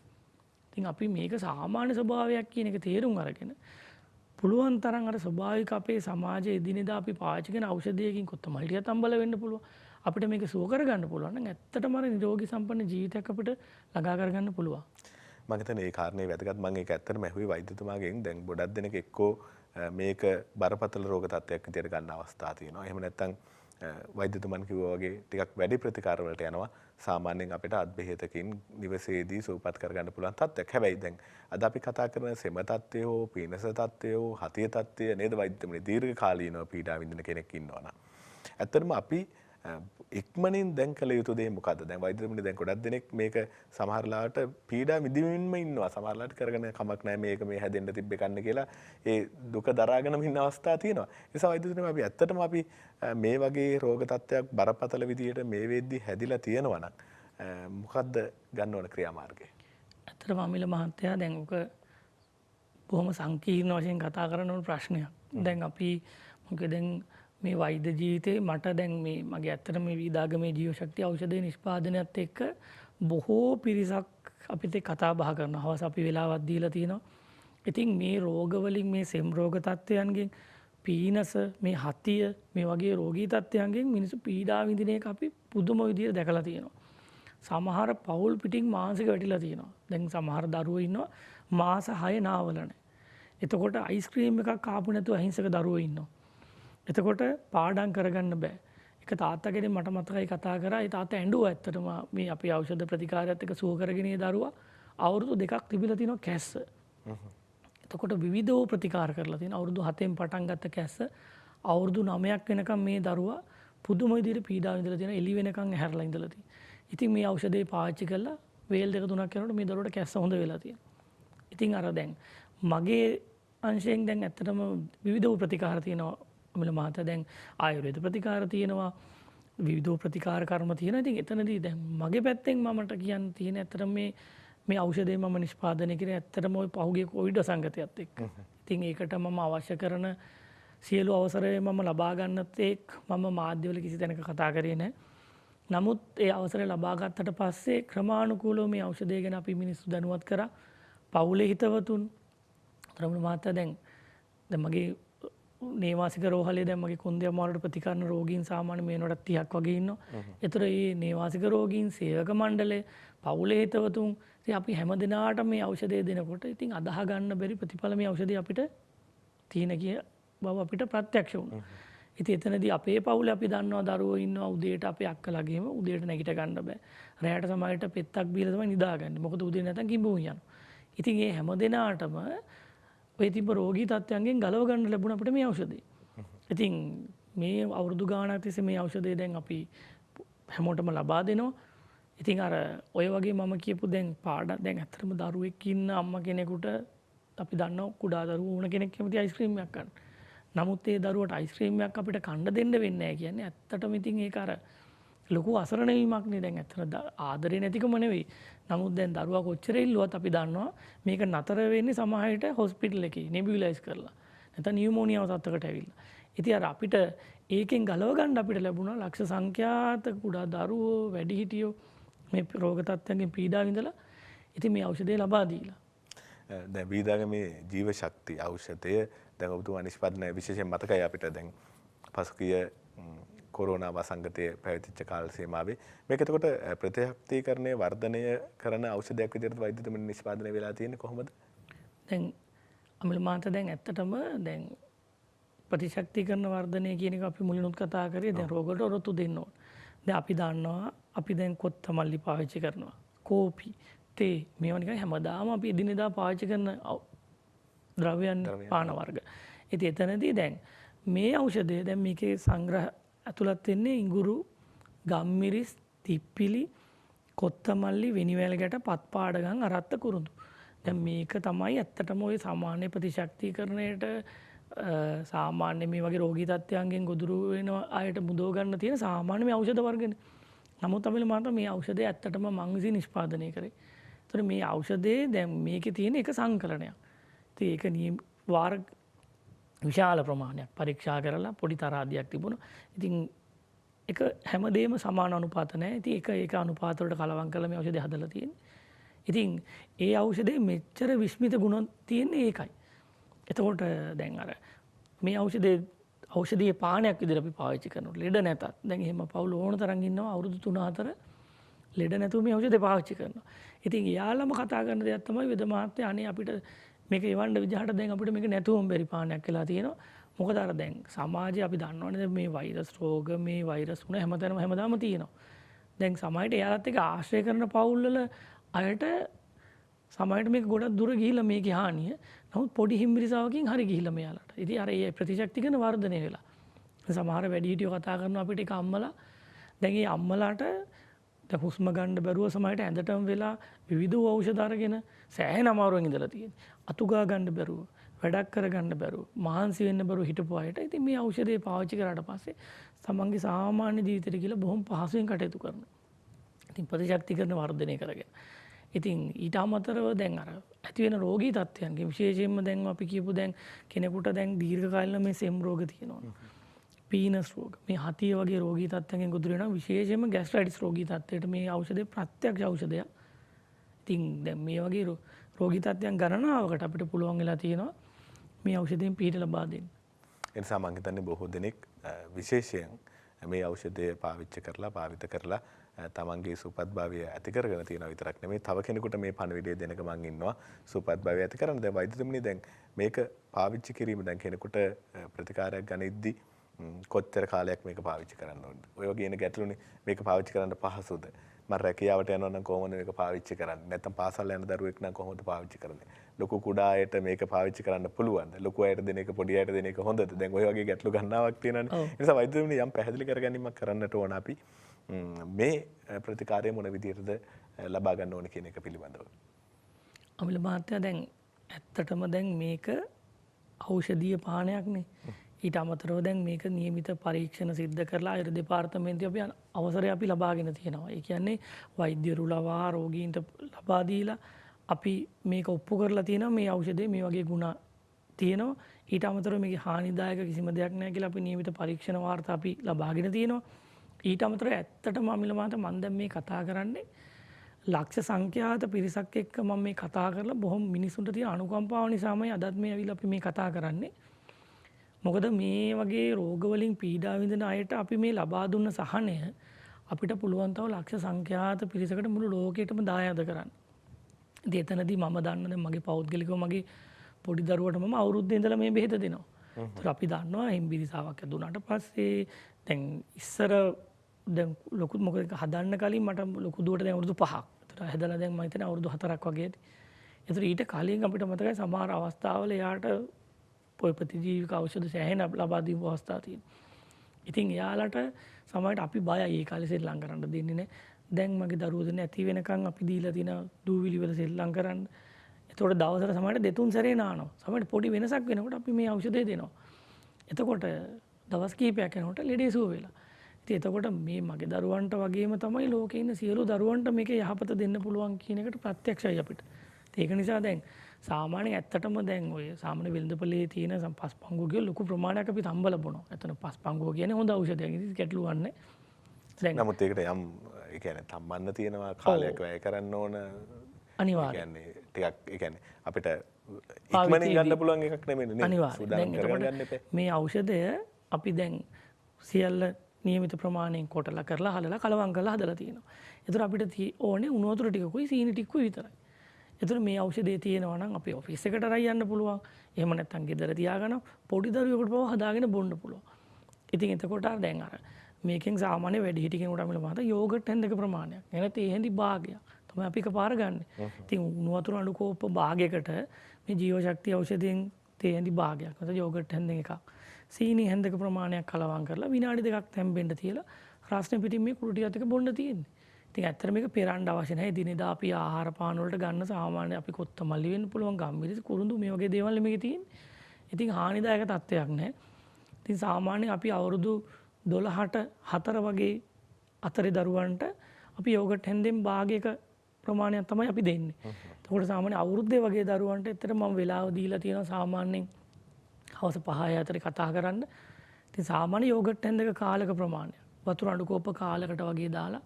ඉතින් අපි මේක සාමාන්‍ය ස්වභාවයක් කියන එක තේරුම් අරගෙන පුළුවන් තරම් අර ස්වභාවික අපේ සමාජයේ එදිනෙදා අපි පාවිච්චි කරන ඖෂධයකින් කොත්තමල්ලි ටිකක් තම්බල වෙන්න පුළුවන්. අපිට මේක සුව කරගන්න පුළුවන් නම් ඇත්තටම අර නිරෝගී සම්පන්න ජීවිතයක් අපිට ළඟා කරගන්න පුළුවන්. මම හිතන්නේ ඒ කාරණේ වැදගත්. මම ඒක ඇත්තටම ඇහුවේ වෛද්‍යතුමාගෙන්. දැන් ගොඩක් දෙනෙක් එක්කෝ මේක බරපතල රෝග තත්ත්වයක් විදියට ගන්න අවස්ථා තියෙනවා. එහෙම නැත්නම් වෛද්‍යතුමන් කිව්වා වගේ ටිකක් වැඩි ප්‍රතිකාර වලට යනවා. සාමාන්‍යයෙන් අපිට අත් බෙහෙතකින් නිවසේදී සුවපත් කරගන්න පුළුවන් තත්ත්වයක්. හැබැයි දැන් අද අපි කතා කරන සෙම තත්ත්වය හෝ පීනස තත්ත්වය හෝ හතිය තත්ත්වය නේද වෛද්‍යතුමනි දීර්ඝ කාලීනව පීඩා විඳින කෙනෙක් ඉන්නවා නම්. ඇත්තටම අපි ඉක්මනින් දැන් කළ යුතු දේ මොකද්ද? දැන් වෛද්‍යතුමනි දැන් ගොඩක් දෙනෙක් මේක සමහරලාට පීඩා විඳින්මින්ම ඉන්නවා. සමහරලාට කරගෙන කමක් නැහැ මේක මේ හැදෙන්න තිබ්බ කන්න කියලා ඒ දුක දරාගෙනම ඉන්න අවස්ථා තියෙනවා. ඒ නිසා වෛද්‍යතුමනි අපි ඇත්තටම අපි මේ වගේ රෝග තත්ත්වයක් බරපතල විදියට මේ වෙද්දි හැදිලා තියෙනවා නම් මොකද්ද ගන්න ඕන ක්‍රියාමාර්ගය? ඇත්තටම අමිල මහත්තයා දැන් ඔක බොහොම සංකීර්ණ වශයෙන් කතා කරන ඕන ප්‍රශ්නයක්. දැන් අපි මොකද දැන් මේ වෛද්‍ය ජීවිතේ මට දැන් මේ මගේ ඇත්තට මේ විදාගමේ ජීවශක්තිය ඖෂධ නිෂ්පාදනයත් එක්ක බොහෝ පිරිසක් අපිට කතා බහ කරනවා. හවස අපි වෙලාවක් දීලා තිනවා. ඉතින් මේ රෝග වලින් මේ සෙම් රෝග තත්ත්වයන්ගෙන් පීනස මේ හතිය මේ වගේ රෝගී තත්ත්වයන්ගෙන් මිනිස්සු පීඩා විඳින එක අපි පුදුම විදියට දැකලා තියෙනවා. සමහර පවුල් පිටින් මානසික වැටිලා තියෙනවා. දැන් සමහර දරුවෝ ඉන්නවා මාස 6 නාවල නැහැ. එතකොට අයිස්ක්‍රීම් එකක් ආපු නැතුව අහිංසක දරුවෝ ඉන්නවා. එතකොට පාඩම් කරගන්න බෑ. එක තාත්තා කෙනෙක් මට මතකයි කතා කරා. ඒ තාත්තා ඇඬුවා ඇත්තටම මේ අපේ ඖෂධ ප්‍රතිකාරයත් එක්ක සුව කරගෙන ඒ දරුවා අවුරුදු 2ක් තිබිලා තිනවා කැස්ස. එතකොට විවිධ ප්‍රතිකාර කරලා තියෙනවා. අවුරුදු 7න් පටන් ගත්ත කැස්ස අවුරුදු 9ක් වෙනකම් මේ දරුවා පුදුම විදිහට පීඩාව විඳලා තියෙනවා. එළි වෙනකම් ඇහැරලා ඉඳලා තියෙනවා. ඉතින් මේ ඖෂධය පාවිච්චි කරලා වේල් 2-3ක් යනකොට මේ දරුවට කැස්ස හොඳ වෙලා තියෙනවා. ඉතින් අර දැන් මගේ අංශයෙන් දැන් ඇත්තටම විවිධ ප්‍රතිකාර තියෙනවා. අමිල මහත්තයා දැන් ආයුර්වේද ප්‍රතිකාර තියෙනවා. විවිධ ප්‍රතිකාර කර්ම තියෙනවා. ඉතින් එතනදී දැන් මගේ පැත්තෙන් මමට කියන්න තියෙන ඇත්තටම මේ ඖෂධය මම නිෂ්පාදනය කරේ ඇත්තටම ওই පහුගිය කොවිඩ් සංගතයත් එක්ක. ඉතින් ඒකට මම අවශ්‍ය කරන සියලු අවසරය මම ලබා ගන්නත් එක් මම මාධ්‍යවල කිසි තැනක කතා කරේ නැහැ. නමුත් ඒ අවසරය ලබා ගත්තට පස්සේ ක්‍රමානුකූලව මේ ඖෂධය ගැන අපි මිනිස්සු දැනුවත් කරා. පවුලේ හිතවතුන් අමිල මහත්තයා දැන් මගේ නේවාසික රෝහලේ දැන් මගේ කොන්දේ අමාරුවට ප්‍රතිකරණ රෝගීන් සාමාන්‍ය මේනොට 30ක් වගේ ඉන්නවා. ඒතර මේ නේවාසික රෝගීන් සේවක මණ්ඩලය පවුලේ හිතවතුන් ඉතින් අපි හැම දිනාටම මේ ඖෂධය දෙනකොට ඉතින් අදාහ ගන්න බැරි ප්‍රතිඵල මේ ඖෂධය අපිට තියෙන කිය බව අපිට ප්‍රත්‍යක්ෂ වුණා. ඉතින් එතනදී අපේ පවුලේ අපි දන්නවා දරුවෝ ඉන්නවා උදේට අපේ අක්කලා ගේම උදේට නැගිට ගන්න බෑ. රැයට සමහරට පෙත්තක් බීලා තමයි නිදාගන්නේ. මොකද උදේ නැත්තම් කිඹුන් යනවා. ඉතින් මේ හැම දිනාටම ඔය තිබ්බ රෝගී තත්ත්වයන්ගෙන් ගලව ගන්න ලැබුණ අපිට මේ ඖෂධය. ඉතින් මේ අවුරුදු ගාණක් තිස්සේ මේ ඖෂධය දැන් අපි හැමෝටම ලබා දෙනවා. ඉතින් අර ඔය වගේ මම කියපු දැන් පාඩම් දැන් ඇත්තටම දරුවෙක් ඉන්න අම්මා කෙනෙකුට අපි දන්නවා කුඩා දරුවෝ වුණ කෙනෙක් කැමති අයිස්ක්‍රීම් එකක් ගන්න. නමුත් ඒ දරුවට අයිස්ක්‍රීම් එකක් අපිට කන්න දෙන්න වෙන්නේ නැහැ කියන්නේ ඇත්තටම ඉතින් ඒක අර ලොකු අසරණ වීමක් නේ. දැන් ඇත්තට ආදරේ නැතිකම නෙවෙයි. නමුත් දැන් දරුවා කොච්චර ඉල්ලුවත් අපි දන්නවා මේක නතර වෙන්නේ සමහර විට හොස්පිටල් එකේ නෙබියුලයිස් කරලා. නැත්නම් නියුමෝනියාව තත්ත්වයකට ඇවිල්ලා. ඉතින් අර අපිට ඒකෙන් ගලව ගන්න අපිට ලැබුණා ලක්ෂ සංඛ්‍යාත කුඩා දරුවෝ වැඩිහිටියෝ මේ රෝග තත්ත්වයන්ගෙන් පීඩා විඳලා ඉතින් මේ ඖෂධය ලබා දීලා. දැන් වීදාගමේ ජීව ශක්තිය ඖෂධය දැන් ඔබතුමා නිෂ්පාදනය විශේෂයෙන් මතකයි අපිට දැන් පසුගිය කොරෝනා වසංගතයේ පැවතිච්ච කාල සීමාවේ මේක එතකොට ප්‍රතිශක්තිකරණය වර්ධනය කරන ඖෂධයක් විදිහට වෛද්‍යතුමනි නිෂ්පාදනය වෙලා තියෙන්නේ කොහොමද? දැන් අමිල මහත්තයා දැන් ඇත්තටම දැන් ප්‍රතිශක්තිකරණ වර්ධනය කියන එක අපි මුලිනුත් කතා කරේ. දැන් රෝගවලට ඔරොත්තු දෙන්න ඕන. දැන් අපි දන්නවා අපි දැන් කොත්තමල්ලි පාවිච්චි කරනවා. කෝපි, තේ මේවා නිකන් හැමදාම අපි එදිනෙදා පාවිච්චි කරන ද්‍රව්‍යයන් පාන වර්ග. ඉතින් එතනදී දැන් මේ ඖෂධය දැන් මේකේ සංග්‍රහ ඇතුළත් වෙන්නේ ඉඟුරු, ගම්මිරිස්, තිප්පිලි, කොත්තමල්ලි, වෙනිවැල් ගැට, පත්පාඩගම්, අරත්ත කුරුඳු. දැන් මේක තමයි ඇත්තටම ওই සාමාන්‍ය ප්‍රතිශක්තිකරණයට සාමාන්‍ය මේ වගේ රෝගී තත්ත්වයන්ගෙන් ගොදුරු වෙන අයට මුදව ගන්න තියෙන සාමාන්‍ය මේ ඖෂධ වර්ගනේ. නමුත් අපිට මාතෘ මේ ඖෂධය ඇත්තටම මං විසින් නිෂ්පාදනය කරේ. ඒතර මේ ඖෂධයේ දැන් මේකේ තියෙන එක සංකලනයක්. ඉතින් ඒක වාර විශාල ප්‍රමාණයක් පරීක්ෂා කරලා පොඩි තරහාදියක් තිබුණා. ඉතින් ඒක හැමදේම සමාන අනුපාත නැහැ. ඉතින් ඒක අනුපාත වලට කලවම් කරලා මේ ඖෂධය හදලා තියෙන්නේ. ඉතින් ඒ ඖෂධයේ මෙච්චර විස්මිත ගුණ තියෙන්නේ ඒකයි. එතකොට දැන් අර මේ ඖෂධීය පානයක් විදිහට අපි පාවිච්චි කරනකොට ලෙඩ නැතත් දැන් එහෙම පවුල ඕන තරම් ඉන්නවා අවුරුදු 3-4 ලෙඩ නැතුව මේ ඖෂධය පාවිච්චි කරනවා. ඉතින් යාළම කතා කරන දෙයක් තමයි වෙද මහත්තයා අනේ අපිට මේක එවන්න විදිහට දැන් අපිට මේක නැතුවම බැරි පානයක් වෙලා තියෙනවා. මොකද අර දැන් සමාජයේ අපි දන්නවනේ මේ වෛරස් රෝග මේ වෛරස් වුණ හැමදාම තියෙනවා. දැන් සමහරට එයාලත් එක්ක ආශ්‍රය කරන පවුල් වල අයට සමහරට මේක ගොඩක් දුර ගිහිල්ලා මේකේ හානිය. නමුත් පොඩි හිම්බිරිසාවකින් හරි ගිහිල්ලා මෙයාලට. ඉතින් අර ඒ ප්‍රතිශක්ති කරන වර්ධනය වෙලා. සමහර වැඩිහිටියෝ කතා කරනවා අපිට ඒක අම්මලා. දැන් ඒ අම්මලාට දැන් හුස්ම ගන්න බැරුව සමහරට ඇඳටම වෙලා විවිධ ඖෂධ අරගෙන සෑහෙන අමාරුවෙන් ඉඳලා තියෙනවා. අතුගා ගන්න බැරුව, වැඩක් කරගන්න බැරුව, මහන්සි වෙන්න බැරුව හිටපු අයට ඉතින් මේ ඖෂධය පාවිච්චි කරාට පස්සේ තමන්ගේ සාමාන්‍ය ජීවිතයට කියලා බොහොම පහසුවෙන් කටයුතු කරනවා. ඉතින් ප්‍රතිශක්ති කරන වර්ධනය කරගෙන. ඉතින් ඊට අමතරව දැන් අර ඇති වෙන රෝගී තත්ත්වයන්ගේ විශේෂයෙන්ම දැන් අපි කියපු දැන් කෙනෙකුට දැන් දීර්ඝකාලීන මේ සෙම් රෝග තියෙනවා. පීනස් රෝග මේ හතිය වගේ රෝගී තත්ත්වයන්ගෙන් ගොදුරු වෙනවා. විශේෂයෙන්ම ગેස්ට්‍රයිටිස් රෝගී තත්ත්වයට මේ ඖෂධය ප්‍රත්‍යක්ෂ ඖෂධයක්. ඉතින් දැන් මේ වගේ රෝගී තත්ත්වයන් ගණනාවකට අපිට පුළුවන් වෙලා තියෙනවා මේ ඖෂධයෙන් පිහිට ලබා දෙන්න. ඒ නිසා මම හිතන්නේ බොහෝ දෙනෙක් විශේෂයෙන් මේ ඖෂධය පාවිච්චි කරලා භාවිත කරලා තමන්ගේ සුවපත්භාවය ඇති කරගෙන තියෙනවා විතරක් නෙමෙයි තව කෙනෙකුට මේ පණිවිඩය දෙන ගමන් ඉන්නවා සුවපත්භාවය ඇති කරන්න. දැන් වෛද්‍යතුමනි දැන් මේක පාවිච්චි කිරීම දැන් කෙනෙකුට ප්‍රතිකාරයක් ගනිද්දි කොච්චර කාලයක් මේක පාවිච්චි කරන්න ඕනද? ඔය වගේ එන ගැටලුනේ මේක පාවිච්චි කරන්න පහසුද? මම රැකියාවට යනවා නම් කොහොමද මේක පාවිච්චි කරන්නේ? නැත්නම් පාසල් යන දරුවෙක් නම් කොහොමද පාවිච්චි කරන්නේ? ලොකු කුඩා අයට මේක පාවිච්චි කරන්න පුළුවන්ද? ලොකු අයට දෙන එක පොඩි අයට දෙන එක හොඳද? දැන් ඔය වගේ ගැටලු ගන්නාවක් තියෙනවානේ. ඒ නිසා වෛද්‍යතුමනි යම් පැහැදිලි කරගැනීමක් කරන්නට ඕන අපි මේ ප්‍රතිකාරය මොන විදිහටද ලබා ගන්න ඕන කියන එක පිළිබඳව. අමිල මහත්තයා දැන් ඇත්තටම දැන් මේක ඖෂධීය පානයක්නේ. ඊට අමතරව දැන් මේක නියමිත පරීක්ෂණ සිද්ධ කරලා ආයුර්වේද දෙපාර්තමේන්තුවේ අපි අවසරය අපි ලබාගෙන තියෙනවා. ඒ කියන්නේ වෛද්‍යවරු ලවා රෝගීන්ට ලබා දීලා අපි මේක ඔප්පු කරලා තියෙනවා මේ ඖෂධයේ මේ වගේ ගුණ තියෙනවා. ඊට අමතරව මේකේ හානිදායක කිසිම දෙයක් නැහැ කියලා අපි නියමිත පරීක්ෂණ වාර්තා අපි ලබාගෙන තියෙනවා. ඊට අමතරව ඇත්තටම අමිල මහත්තයා මම දැන් මේ කතා කරන්නේ ලක්ෂ සංඛ්‍යාත පිරිසක් එක්ක මම මේ කතා කරලා බොහොම මිනිසුන්ට තියෙන අනුකම්පාව නිසාමයි අදත් මේ ඇවිල්ලා අපි මේ කතා කරන්නේ. මොකද මේ වගේ රෝගවලින් පීඩා විඳින අයට අපි මේ ලබා දුන්න සහනය අපිට පුළුවන් තව ලක්ෂ සංඛ්‍යාත පිරිසකට මුළු ලෝකෙටම දායාද කරන්න. ඉතින් එතනදී මම දන්න දැන් මගේ පෞද්ගලිකව මගේ පොඩි දරුවට මම අවුරුද්දේ ඉඳලා මේ බෙහෙත දෙනවා. ඒතර අපි දන්නවා හිම්බිරිසාවක් ඇදුනාට පස්සේ දැන් ඉස්සර දැන් ලොකු මොකද හදන්න කලින් මට ලොකු දුවට දැන් අවුරුදු 5ක්. ඒතර හැදලා දැන් මම හිතන්නේ අවුරුදු 4ක් වගේ ඇති. ඒතර ඊට කලින් අපිට මතකයි සමහර අවස්ථාවල එයාට පොයි ප්‍රතිජීවක ඖෂධ සෑහෙන ලබා දීපු අවස්ථා තියෙනවා. ඉතින් එයාලට සමහරට අපි බයයි ඒ කාලේ සෙල්ලම් කරන්න දෙන්නේ නැහැ. දැන් මගේ දරුවෝ දෙන්න ඇති වෙනකන් අපි දීලා තියෙන දූවිලි වල සෙල්ලම් කරන්න. ඒතකොට දවසට සමහරට දෙතුන් සැරේ නානවා. සමහරට පොඩි වෙනසක් වෙනකොට අපි මේ ඖෂධය දෙනවා. එතකොට දවස් කිහිපයක් යනකොට ලෙඩේ සුව වෙලා. ඉතින් එතකොට මේ මගේ දරුවන්ට වගේම තමයි ලෝකේ ඉන්න සියලු දරුවන්ට මේකේ යහපත දෙන්න පුළුවන් කියන එකට ප්‍රත්‍යක්ෂයි අපිට. ඒක නිසා දැන් සාමාන්‍යයෙන් ඇත්තටම දැන් ඔය සාමාන්‍ය වෙළඳපොලේ තියෙන පස්පංගුව ලොකු ප්‍රමාණයක් අපි තම්බල බොනවා. එතන පස්පංගුව කියන්නේ හොඳ ඖෂධයක්. ඉතින් ගැටලුවක් නැහැ. දැන් නමුත් ඒකට යම් ඒ කියන්නේ තම්බන්න තියෙනවා කාලයක් වැය කරන්න ඕන. අනිවාර්යයෙන්. ඒ කියන්නේ ටිකක් ඒ කියන්නේ අපිට ඉක්මනින් ගන්න පුළුවන් එකක් නෙමෙයි නේ. අනිවාර්යයෙන්. දැන් මේ ඖෂධය අපි දැන් සියල්ල නියමිත ප්‍රමාණයෙන් කොටලා කරලා හලලා කලවම් කරලා හදලා තියෙනවා. ඒතර අපිට ඕනේ උණු වතුර ටිකකුයි සීනි ටිකකුයි විතරයි. ඒතර මේ ඖෂධය තියෙනවා නම් අපි ඔෆිස් එකට අරන් යන්න පුළුවන්. එහෙම නැත්නම් ගෙදර තියාගෙන පොඩි දරුවෙකුට පව හදාගෙන බොන්න පුළුවන්. ඉතින් එතකොට දැන් අර මේකෙන් සාමාන්‍ය වැඩිහිටි කෙනෙකුට අපිට මත යෝගට් හැන්දක ප්‍රමාණයක්. එහෙනම් ඒ හැඳි භාගයක් තමයි අපි එකපාර ගන්න. ඉතින් උණු වතුර අඩු කෝප්ප භාගයකට මේ ජීවශක්තිය ඖෂධයෙන් තේ හැඳි භාගයක්. නැත්නම් යෝගට් හැන්දෙන් එකක්. සීනි හැන්දක ප්‍රමාණයක් කලවම් කරලා විනාඩි 2ක් තැම්බෙන්න තියලා රස්නේ පිටින් මේ කුරු ටිකත් එක බොන්න තියෙන්නේ. ඉතින් ඇත්තට මේක පෙරන්න අවශ්‍ය නැහැ. දිනෙදා අපි ආහාර පාන වලට ගන්න සාමාන්‍ය අපි කොත්තමල්ලි වෙන්න පුළුවන් ගම්මිරිස් කුරුඳු මේ වගේ දේවල් මේකේ තියෙන්නේ. ඉතින් හානිදායක තත්ත්වයක් නැහැ. ඉතින් සාමාන්‍යයෙන් අපි අවුරුදු 12ට 4 වගේ අතරේ දරුවන්ට අපි යෝගට් හැන්දෙන් භාගයක ප්‍රමාණයක් තමයි අපි දෙන්නේ. එතකොට සාමාන්‍ය අවුරුද්දේ වගේ දරුවන්ට ඇත්තට මම වෙලාව දීලා තියෙනවා සාමාන්‍යයෙන් හවස 5 අතර කතා කරන්න. ඉතින් සාමාන්‍ය යෝගට් ටැන් දෙක කාලක ප්‍රමාණය. වතුර අඩු කෝප්ප කාලකට වගේ දාලා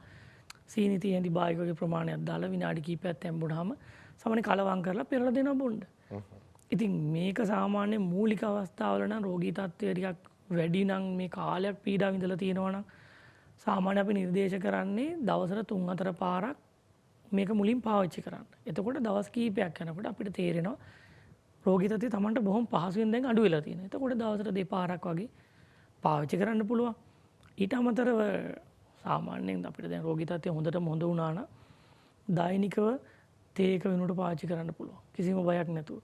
සීනි තියෙන දිබායක වගේ ප්‍රමාණයක් දාලා විනාඩි කිහිපයක් තැම්බුනහම සාමාන්‍ය කලවම් කරලා පෙරලා දෙනවා බොන්න. ඉතින් මේක සාමාන්‍ය මූලික අවස්ථාවල නම් රෝගී තත්ත්වය ටිකක් වැඩි නම් මේ කාලයක් පීඩාව විඳලා තියෙනවා නම් සාමාන්‍ය අපි නිර්දේශ කරන්නේ දවසට 3-4 පාරක් මේක මුලින් පාවිච්චි කරන්න. එතකොට දවස් කීපයක් යනකොට අපිට තේරෙනවා රෝගී තත්ත්වය Tamanට බොහොම පහසුවෙන් දැන් අඩු වෙලා තියෙනවා. එතකොට දවසට 2 පාරක් වගේ පාවිච්චි කරන්න පුළුවන්. ඊට අමතරව සාමාන්‍යයෙන් අපිට දැන් රෝගී තත්ත්වය හොඳටම හොඳ වුණා නම් දෛනිකව තේ එක වෙනුවට පාවිච්චි කරන්න පුළුවන්. කිසිම බයක් නැතුව.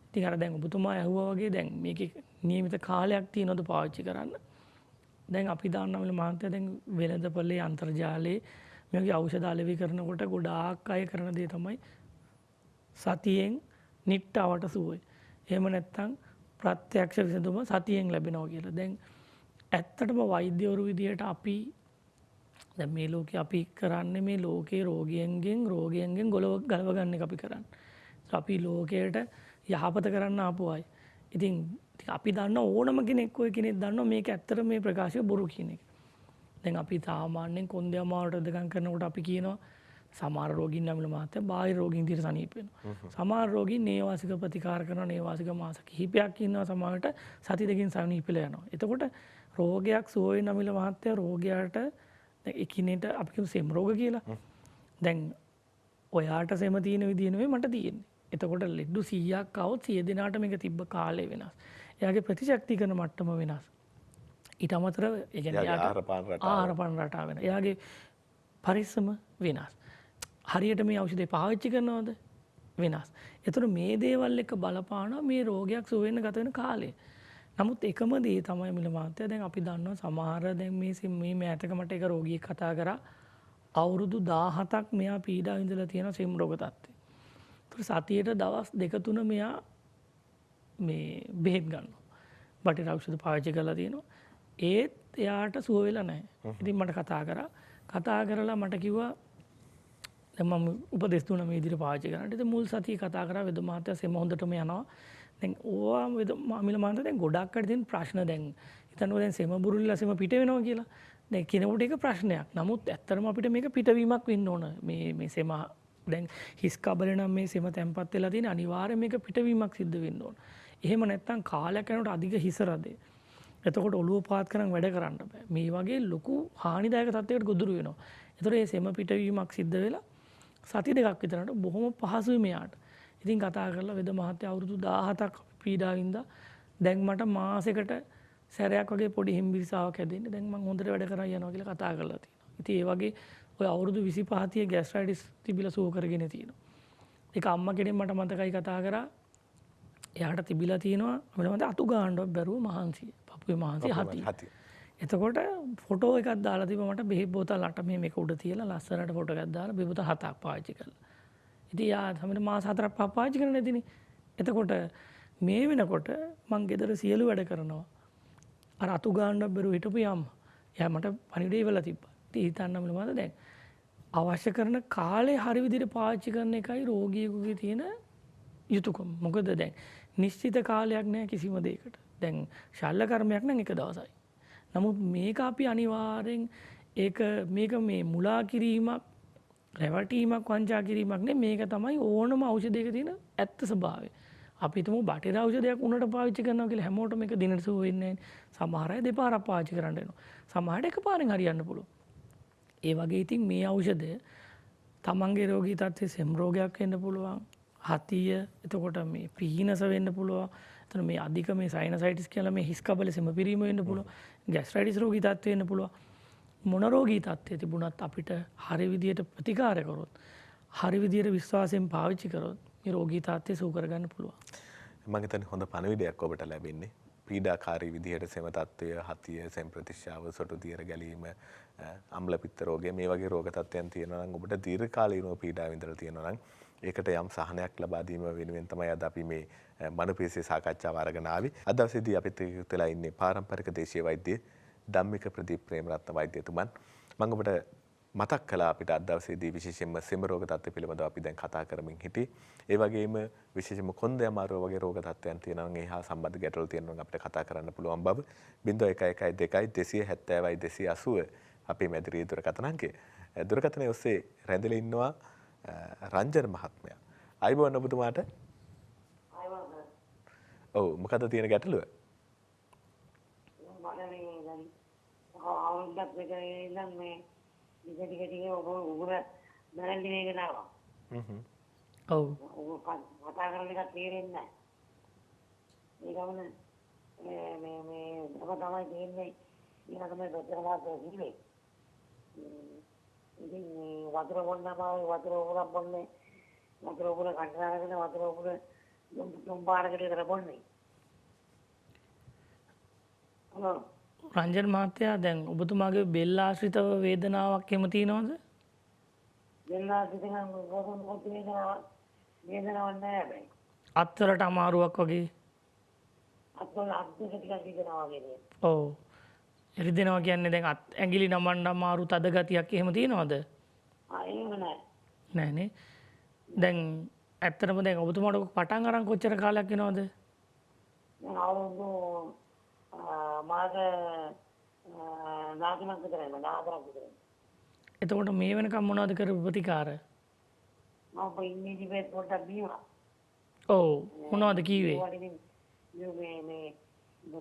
ඉතින් අර දැන් ඔබතුමා ඇහුවා වගේ දැන් මේකේ නියමිත කාලයක් තියෙනවද පාවිච්චි කරන්න? දැන් අපි දාන්නවල මහන්තය දැන් වෙළඳපොලේ අන්තර්ජාලයේ මේ වගේ ඖෂධ අලෙවි කරනකොට ගොඩාක් අය කරන දේ තමයි සතියෙන් නිට්ටවට සුවය. එහෙම නැත්නම් ප්‍රත්‍යක්ෂ විසඳුම සතියෙන් ලැබෙනවා කියලා. දැන් ඇත්තටම වෛද්‍යවරු විදියට අපි දැන් මේ ලෝකේ අපි කරන්නේ මේ ලෝකේ රෝගියන්ගෙන් ගලව ගන්න එක අපි කරන්නේ. අපි ලෝකයට යහපත කරන්න ආපු අය. ඉතින් අපි දන්න ඕනම කෙනෙක් ඔය කෙනෙක් දන්නවා මේක ඇත්තට මේ ප්‍රකාශය බොරු කියන එක. දැන් අපි සාමාන්‍යයෙන් කොන්දේ අමාරුවට දෙකම් කරනකොට අපි කියනවා සමහර රෝගීන් නම් මාත්‍ය බාහිර රෝගීන් දිහට සනීප වෙනවා. සමහර රෝගීන් නේවාසික ප්‍රතිකාර කරනවා නේවාසික මාස කිහිපයක් ඉන්නවා සමහරට සති දෙකකින් සනීපෙලා යනවා. එතකොට රෝගයක් සුව වෙන මිල මාත්‍ය රෝගයාට දැන් එකිනෙට අපි කියමු සෙම් රෝග කියලා. දැන් ඔයාට සෙම තියෙන විදිය නෙමෙයි මට තියෙන්නේ. එතකොට ලෙඩු 100ක් આવොත් 100 දෙනාට මේක තිබ්බ කාලය වෙනස්. එයාගේ ප්‍රතිශක්තිකරණ මට්ටම වෙනස්. ඊට අමතරව ඒ කියන්නේ ආහාර පාන රටාව වෙනස්. එයාගේ පරිස්සම වෙනස්. හරියට මේ ඖෂධය පාවිච්චි කරනවද? වෙනස්. ඒතර මේ දේවල් එක බලපානවා මේ රෝගයක් සුව වෙන්න ගත වෙන කාලය. නමුත් එකම දේ තමයි මිල මාත්‍ය දැන් අපි දන්නවා සමහර දැන් මේ මෑතක මට එක රෝගියෙක් කතා කරා අවුරුදු 17ක් මෙයා පීඩාව විඳලා තියෙන සෙම් රෝග තත්ත්වය. සතියට දවස් 2-3 මෙයා මේ බෙහෙත් ගන්නවා. බටහිර ඖෂධ පාවිච්චි කරලා තියෙනවා. ඒත් එයාට සුව වෙලා නැහැ. ඉතින් මට කතා කරලා මට කිව්වා දැන් මම උපදෙස් දුන්නා මේ විදිහට පාවිච්චි කරන්න. ඉතින් මුල් සතිය කතා කරා වෙද මහත්තයා සෙම හොඳටම යනවා. දැන් ඕවා වෙද මිල මහත්තයා දැන් ගොඩක් අය තියෙන ප්‍රශ්න දැන් හිතනවා දැන් සෙම බුරුල්ලා සෙම පිට වෙනවා කියලා. දැන් කෙනෙකුට ඒක ප්‍රශ්නයක්. නමුත් ඇත්තටම අපිට මේක පිටවීමක් වෙන්න ඕන. මේ සෙම දැන් හිස් කබලේ නම් මේ සෙම තැම්පත් වෙලා තියෙන අනිවාර්යයෙන් මේක පිටවීමක් සිද්ධ වෙන්න ඕන. එහෙම නැත්නම් කාලයක් යනකොට අධික හිස රදේ. එතකොට ඔළුව පාත් කරන් වැඩ කරන්න බෑ. මේ වගේ ලොකු හානිදායක තත්යකට ගොදුරු වෙනවා. ඒතර මේ සෙම පිටවීමක් සිද්ධ වෙලා සති දෙකක් විතරට බොහොම පහසුයි මෙයාට. ඉතින් කතා කරලා වෙද මහත්තයා අවුරුදු 17ක් පීඩාව වින්දා. දැන් මට මාසෙකට සැරයක් වගේ පොඩි හිම්බිරිසාවක් හැදෙන්නේ. දැන් මම හොඳට වැඩ කරා යනවා කියලා කතා කරලා තියෙනවා. ඉතින් ඒ වගේ ඔය අවුරුදු 25 ගෑස්ට්‍රයිටිස් තිබිලා සුව කරගෙන තියෙනවා. ඒක අම්මා කෙනෙක් මට මතකයි කතා කරා. එයාට තිබිලා තියෙනවා මොනවද අතු ගන්නවත් බැරුව මහන්සිය. පපුවේ මහන්සිය හති. එතකොට ෆොටෝ එකක් දාලා තිබ්බ මට බෙහෙත් බෝතල් 8 මේක උඩ තියලා ලස්සනට ෆොටෝ එකක් දාලා බෙහෙත් බෝතල් 7ක් පාවිච්චි කළා. ඉතින් යා තමයි මාස 4ක් පාවිච්චි කරන්න නැතිනේ. එතකොට මේ වෙනකොට මං ගෙදර සියලු වැඩ කරනවා. අර අතු ගන්නවත් බැරුව හිටපු අම්මා. එයා මට පණිවිඩය ඉවලා තිබ්බා. ඉතින් හිතන්න මොනවද දැන් අවශ්‍ය කරන කාලේ හරි විදිහට පාවිච්චි කරන එකයි රෝගියෙකුගේ තියෙන යුතුයකම. මොකද දැන් නිශ්චිත කාලයක් නැහැ කිසිම දෙයකට. දැන් ශල්‍ය කර්මයක් නම් එක දවසයි. නමුත් මේක අපි අනිවාර්යෙන් මේක මේ මුලා කිරීමක්, රැවටීමක්, වංචා කිරීමක් නෙමෙයි. මේක තමයි ඕනම ඖෂධයක තියෙන ඇත්ත ස්වභාවය. අපි හිතමු බටහිර ඖෂධයක් උනට පාවිච්චි කරනවා කියලා හැමෝටම මේක දිනට සුව වෙන්නේ නැහැ. සමහර අය දෙපාරක් පාවිච්චි කරන්න වෙනවා. සමහරට එකපාරෙන් හරියන්න පුළුවන්. ඒ වගේ ඉතින් මේ ඖෂධය තමන්ගේ රෝගී තත්ත්වයේ සෙම් රෝගයක් වෙන්න පුළුවන්. හතිය එතකොට මේ පීනස වෙන්න පුළුවන්. එතන මේ අධික මේ සයිනසයිටිස් කියලා මේ හිස් කබලේ සෙම පිරීම වෙන්න පුළුවන්. ගෑස්ට්‍රයිටිස් රෝගී තත්ත්වෙ වෙන්න පුළුවන්. මොන රෝගී තත්ත්වයේ තිබුණත් අපිට හරි විදියට ප්‍රතිකාර කරොත්, හරි විදියට විශ්වාසයෙන් පාවිච්චි කරොත් මේ රෝගී තත්ත්වය සුව කරගන්න පුළුවන්. මම හිතන්නේ හොඳ පණිවිඩයක් ඔබට ලැබෙන්නේ. පීඩාකාරී විදිහට සෙම තත්ත්වය, හතිය, සෙම් ප්‍රතිශ්‍යාව, සොටු දියර ගැලීම, අම්ල පිත්ත රෝගය මේ වගේ රෝග තත්ත්වයන් තියෙනවා නම් ඔබට දීර්ඝකාලීනව පීඩාව විඳලා තියෙනවා නම් ඒකට යම් සහනයක් ලබා දීම වෙනුවෙන් තමයි අද අපි මේ මනුපියසේ සාකච්ඡාව අරගෙන ආවේ. අද දවසේදී අපිත් එක්ක වෙලා ඉන්නේ පාරම්පරික දේශීය වෛද්‍ය ධම්මික ප්‍රදීප් ප්‍රේමරත්න වෛද්‍යතුමන්. මම ඔබට මතක් කළා අපිට අද දවසේදී විශේෂයෙන්ම සෙම රෝග තත්ත්ව පිළිබඳව අපි දැන් කතා කරමින් හිටි. ඒ වගේම විශේෂයෙන්ම කොන්දේ අමාරුව වගේ රෝග තත්ත්වයන් තියෙනවා නම් ඒ හා සම්බන්ධ ගැටලු තියෙනවා නම් අපිට කතා කරන්න පුළුවන් බව 0112 270 280 අපේ මැදිරියේ දුරකථන අංකය. දුරකථනයේ ඔස්සේ රැඳිලා ඉන්නවා රංජන මහත්මයා. ආයිබෝන් ඔබතුමාට. ආයිබෝන්. ඔව් මොකද තියෙන ගැටලුව? මට මේ දැන් අවුරුද්දක් විතර ඉඳන් මේ ටික උගුර බැලන්ටි මේක නාවා. ඔව්. කතා කරන එක තේරෙන්නේ නැහැ. ඒ ගමන මේ ඔබ තමයි තේරෙන්නේ. ඊළඟ මේ දොස්තර මාත්‍ර කිව්වේ. ඉතින් මේ වතුර බොන්නම වතුර උගුරක් බොන්නේ. වතුර උගුර කඩනගෙන වතුර උගුර තුන් පාරකට විතර බොන්නේ. රංජන් මහත්තයා දැන් ඔබතුමාගේ බෙල්ල ආශ්‍රිතව වේදනාවක් එහෙම තියෙනවද? බෙල්ල ආශ්‍රිතව වේදනාවක් නැහැ. අත්වලට අමාරුවක් වගේ. අත්වල ටිකක් හිතෙනවා වගේ. ඔව්. එරිදෙනවා කියන්නේ දැන් ඇඟිලි නමන්න අමාරු තද ගතියක් එහෙම තියෙනවද? එහෙම නැහැ. නෑනේ. දැන් ඇත්තටම දැන් ඔබතුමාට පටන් අරන් කොච්චර කාලයක් වෙනවද? දැන් අවුරුදු මාස 9ක් විතර වෙනවා. එතකොට මේ වෙනකම් මොනවද කරපු ප්‍රතිකාර? මම ඉංග්‍රීසි පෙත් පොඩ්ඩක් බීවා. ඔව්. මොනවද කිව්වේ? මේ